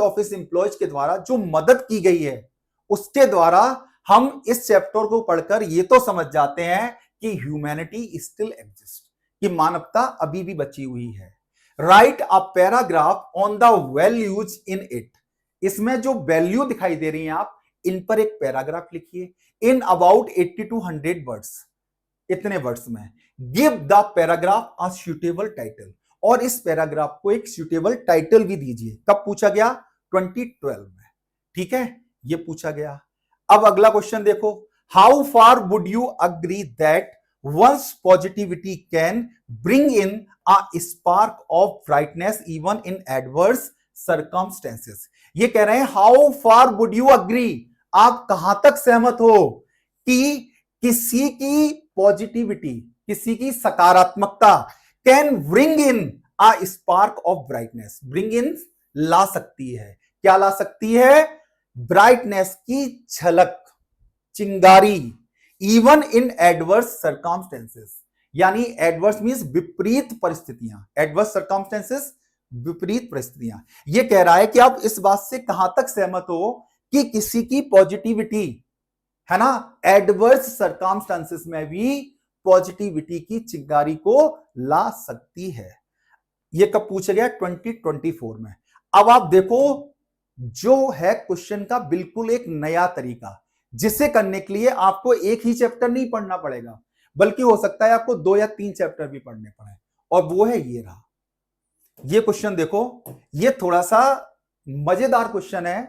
ऑफिस एम्प्लॉयज के द्वारा जो मदद की गई है उसके द्वारा हम इस चैप्टर को पढ़कर ये तो समझ जाते हैं कि ह्यूमैनिटी स्टिल एग्जिस्ट, कि मानवता अभी भी बची हुई है। Right a paragraph on the values in it. इसमें जो वैल्यू दिखाई दे रही हैं आप, इन पर एक पैराग्राफ लिखिए इन अबाउट 80 to 100 वर्ड्स, इतने वर्ड्स में। Give the paragraph a suitable title, और इस पैराग्राफ को एक सुटेबल टाइटल भी दीजिए। कब पूछा गया? 2012 में, ठीक है, ये पूछा गया। अब अगला क्वेश्चन देखो, how far would you agree that one's positivity can bring in a spark of brightness even in adverse circumstances. ये कह रहे हैं how far would you agree, आप कहां तक सहमत हो कि किसी की पॉजिटिविटी, किसी की सकारात्मकता can bring in a spark of brightness, bring in ला सकती है, क्या ला सकती है? ब्राइटनेस की झलक, चिंगारी, इवन इन एडवर्स सर्कमस्टेंसेस, यानी एडवर्स मींस विपरीत परिस्थितियां, एडवर्स सर्कमस्टेंसेस विपरीत परिस्थितियां। यह कह रहा है कि आप इस बात से कहां तक सहमत हो कि किसी की पॉजिटिविटी, है ना, एडवर्स सर्कमस्टेंसेस में भी पॉजिटिविटी की चिंगारी को ला सकती है। यह कब पूछा गया? 2024 में। अब आप देखो, जो है क्वेश्चन का बिल्कुल एक नया तरीका, जिसे करने के लिए आपको एक ही चैप्टर नहीं पढ़ना पड़ेगा, बल्कि हो सकता है आपको 2 या 3 चैप्टर भी पढ़ने पड़े, और वो है ये रहा। ये क्वेश्चन देखो, ये थोड़ा सा मजेदार क्वेश्चन है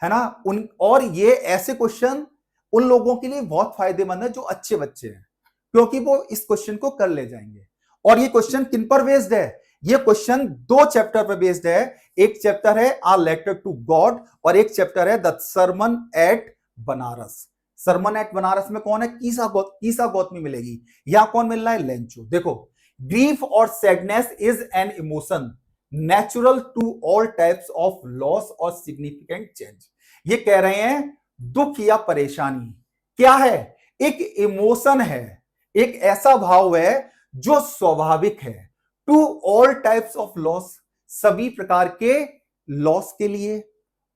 ना, और ये ऐसे क्वेश्चन उन लोगों के लिए बहुत फायदेमंद है जो अच्छे बच्चे हैं, क्योंकि वो इस क्वेश्चन को कर ले जाएंगे। और ये क्वेश्चन किन पर बेस्ड है? ये क्वेश्चन 2 चैप्टर पर बेस्ड है। एक चैप्टर है आ लेटर टू गॉड, और एक चैप्टर है the sermon at Banaras. Sermon at Banaras में कौन है? कीसा गौतमी मिलेगी। यहां कौन मिल रहा है? लेंचो। देखो, ग्रीफ और sadness is an emotion natural to all types of loss और सिग्निफिकेंट चेंज। ये कह रहे हैं दुख या परेशानी क्या है? एक इमोशन है, एक ऐसा भाव है जो स्वाभाविक है। To all types of loss, सभी प्रकार के लॉस के लिए,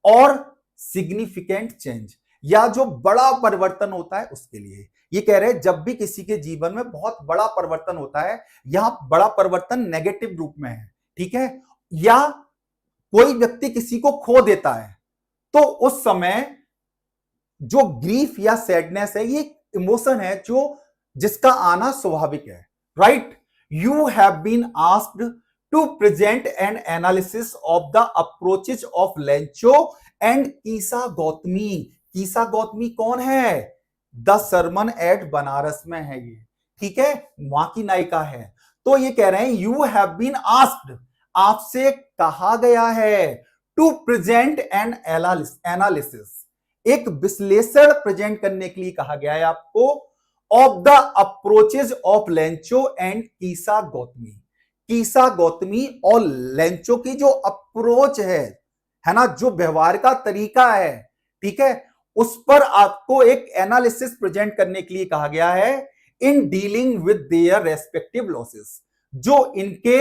और सिग्निफिकेंट चेंज, या जो बड़ा परिवर्तन होता है उसके लिए। ये कह रहे हैं जब भी किसी के जीवन में बहुत बड़ा परिवर्तन होता है, यहां बड़ा परिवर्तन नेगेटिव रूप में है, ठीक है, या कोई व्यक्ति किसी को खो देता है, तो उस समय जो ग्रीफ या सैडनेस है, ये इमोशन है जो जिसका आना स्वाभाविक है, right. You have been asked to present an analysis of the approaches of Lencho and Kisa Gotami. Kisa Gotami कौन है? द सरमन एट बनारस में है ये, ठीक है, वहां की नायिका है। तो ये कह रहे हैं यू हैव बीन आस्क्ड, आपसे कहा गया है, टू प्रेजेंट एन एनालिसिस, एक विश्लेषण प्रेजेंट करने के लिए कहा गया है आपको, of the approaches of Lencho and Kisa Gotami. Kisa Gotami और लेंचो की जो अप्रोच है ना, जो व्यवहार का तरीका है, ठीक है, उस पर आपको एक एनालिसिस प्रेजेंट करने के लिए कहा गया है, in dealing with their respective losses, जो इनके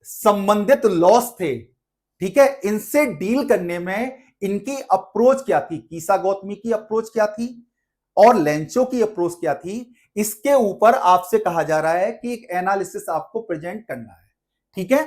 संबंधित लॉस थे, ठीक है, इनसे डील करने में इनकी अप्रोच क्या थी, कीसा गौतमी की अप्रोच क्या थी और लेंचो की अप्रोच क्या थी, इसके ऊपर आपसे कहा जा रहा है कि एक एनालिसिस आपको प्रेजेंट करना है, ठीक है।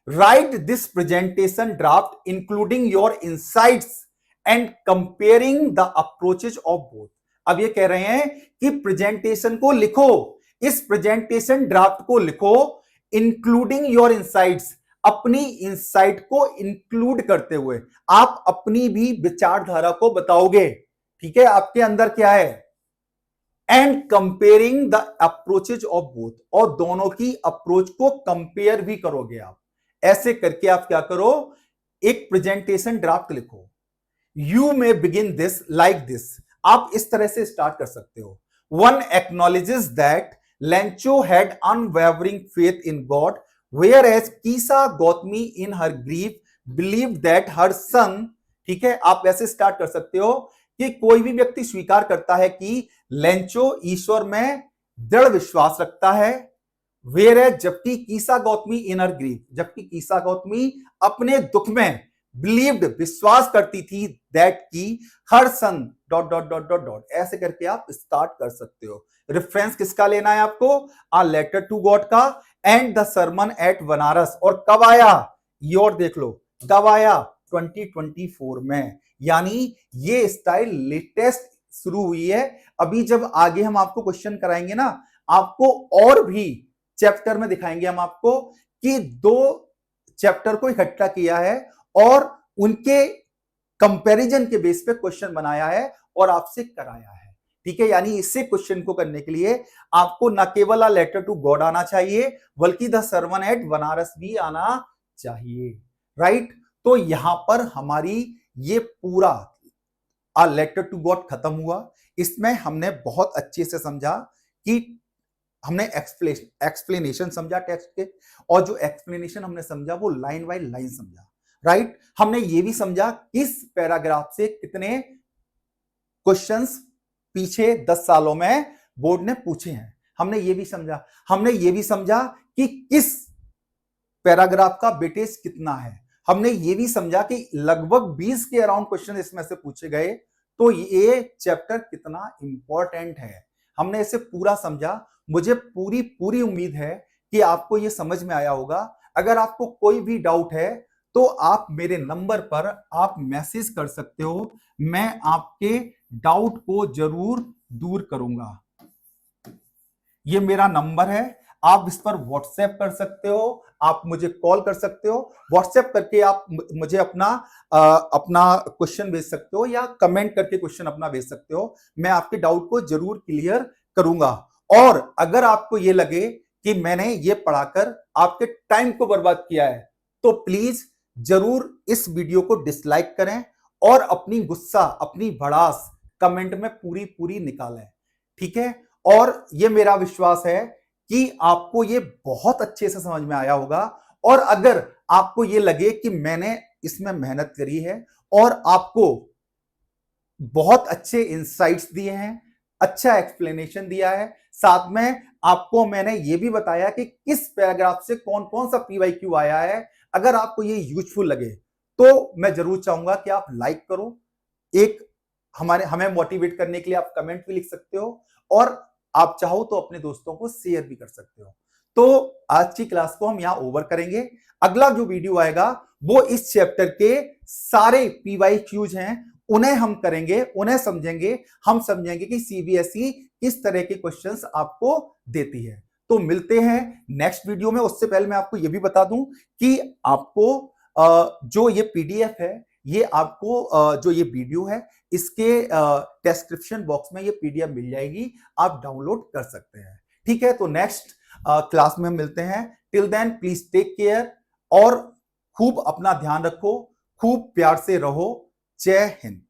Right this presentation draft including your insights and comparing the approaches of both. अब ये कह रहे हैं कि प्रेजेंटेशन को लिखो, इस प्रेजेंटेशन ड्राफ्ट को लिखो, इंक्लूडिंग योर इनसाइट्स, अपनी इंसाइट को इंक्लूड करते हुए आप अपनी भी विचारधारा को बताओगे, ठीक है, आपके अंदर क्या है, and comparing the approaches of both, और दोनों की अप्रोच को कंपेयर भी करोगे आप। ऐसे करके आप क्या करो, एक प्रेजेंटेशन ड्राफ्ट लिखो। You may begin this like this, आप इस तरह से स्टार्ट कर सकते हो। One acknowledges that Lencho had unwavering faith in God, whereas कीसा Gautami in her grief believed that her son, ठीक है, आप ऐसे स्टार्ट कर सकते हो कि कोई भी व्यक्ति स्वीकार करता है कि लेंचो ईश्वर में दृढ़ विश्वास रखता है, whereas जबकि कीसा गौतमी in her grief, जबकि कीसा गौतमी अपने दुख में बिलीव्ड विश्वास करती थी दैट की her son dot dot dot dot dot, ऐसे करके आप स्टार्ट कर सकते हो। रेफरेंस किसका लेना है आपको? आ लेटर टू गॉड का and the sermon at Banaras. और कब आया ये और देख लो, कब आया? 2024 में, यानी ये स्टाइल लेटेस्ट शुरू हुई है। अभी जब आगे हम आपको क्वेश्चन कराएंगे ना, आपको और भी चैप्टर में दिखाएंगे हम आपको कि 2 चैप्टर को इकट्ठा किया है और उनके कंपैरिजन के बेस पे क्वेश्चन बनाया है और आपसे कराया है। ठीक है, यानी इससे क्वेश्चन को करने के लिए आपको न केवल अ लेटर टू गॉड आना चाहिए, बल्कि द सर्मन एट बनारस भी आना चाहिए। राइट, तो यहां पर हमारी ये पूरा अ लेटर टू गॉड खत्म हुआ। इसमें हमने बहुत अच्छे से समझा कि हमने एक्सप्लेनेशन समझा टेक्स्ट के, और जो एक्सप्लेनेशन हमने समझा वो लाइन बाय लाइन समझा। राइट, हमने ये भी समझा किस पैराग्राफ से कितने क्वेश्चंस पीछे 10 सालों में बोर्ड ने पूछे हैं, हमने ये भी समझा। हमने ये भी समझा कि किस पैराग्राफ का वेटेज कितना है। हमने ये भी समझा कि लगभग 20 के अराउंड क्वेश्चन इसमें से पूछे गए, तो ये चैप्टर कितना इंपॉर्टेंट है, हमने इसे पूरा समझा। मुझे पूरी पूरी उम्मीद है कि आपको ये समझ में आया होगा। अगर आपको कोई भी डाउट है तो आप मेरे नंबर पर आप मैसेज कर सकते हो, मैं आपके डाउट को जरूर दूर करूंगा। ये मेरा नंबर है, आप इस पर व्हाट्सएप कर सकते हो, आप मुझे कॉल कर सकते हो। व्हाट्सएप करके आप मुझे अपना क्वेश्चन भेज सकते हो या कमेंट करके क्वेश्चन अपना भेज सकते हो, मैं आपके डाउट को जरूर क्लियर करूंगा। और अगर आपको ये लगे कि मैंने ये पढ़ाकर आपके टाइम को बर्बाद किया है, तो प्लीज जरूर इस वीडियो को डिसलाइक करें और अपनी गुस्सा, अपनी भड़ास कमेंट में पूरी पूरी निकालें। ठीक है, और ये मेरा विश्वास है कि आपको ये बहुत अच्छे से समझ में आया होगा। और अगर आपको ये लगे कि मैंने इसमें मेहनत करी है और आपको बहुत अच्छे इंसाइट्स दिए हैं, अच्छा एक्सप्लेनेशन दिया है, साथ में आपको मैंने ये भी बताया कि किस पैराग्राफ से कौन कौन सा पीवाईक्यू आया है, अगर आपको ये यूजफुल लगे तो मैं जरूर चाहूंगा कि आप लाइक करो। एक हमें मोटिवेट करने के लिए आप कमेंट भी लिख सकते हो, और आप चाहो तो अपने दोस्तों को शेयर भी कर सकते हो। तो आज की क्लास को हम यहां ओवर करेंगे। अगला जो वीडियो आएगा वो इस चैप्टर के सारे पीवाईक्यूज हैं उन्हें हम करेंगे, उन्हें समझेंगे। हम समझेंगे कि सीबीएसई किस तरह के क्वेश्चंस आपको देती है। तो मिलते हैं नेक्स्ट वीडियो में। उससे पहले मैं आपको यह भी बता दूं कि आपको जो ये पीडीएफ है, ये आपको जो ये वीडियो है, इसके डिस्क्रिप्शन बॉक्स में ये पीडीएफ मिल जाएगी, आप डाउनलोड कर सकते हैं। ठीक है, तो नेक्स्ट क्लास में हम मिलते हैं। Till then please take care और खूब अपना ध्यान रखो, खूब प्यार से रहो। जय हिंद।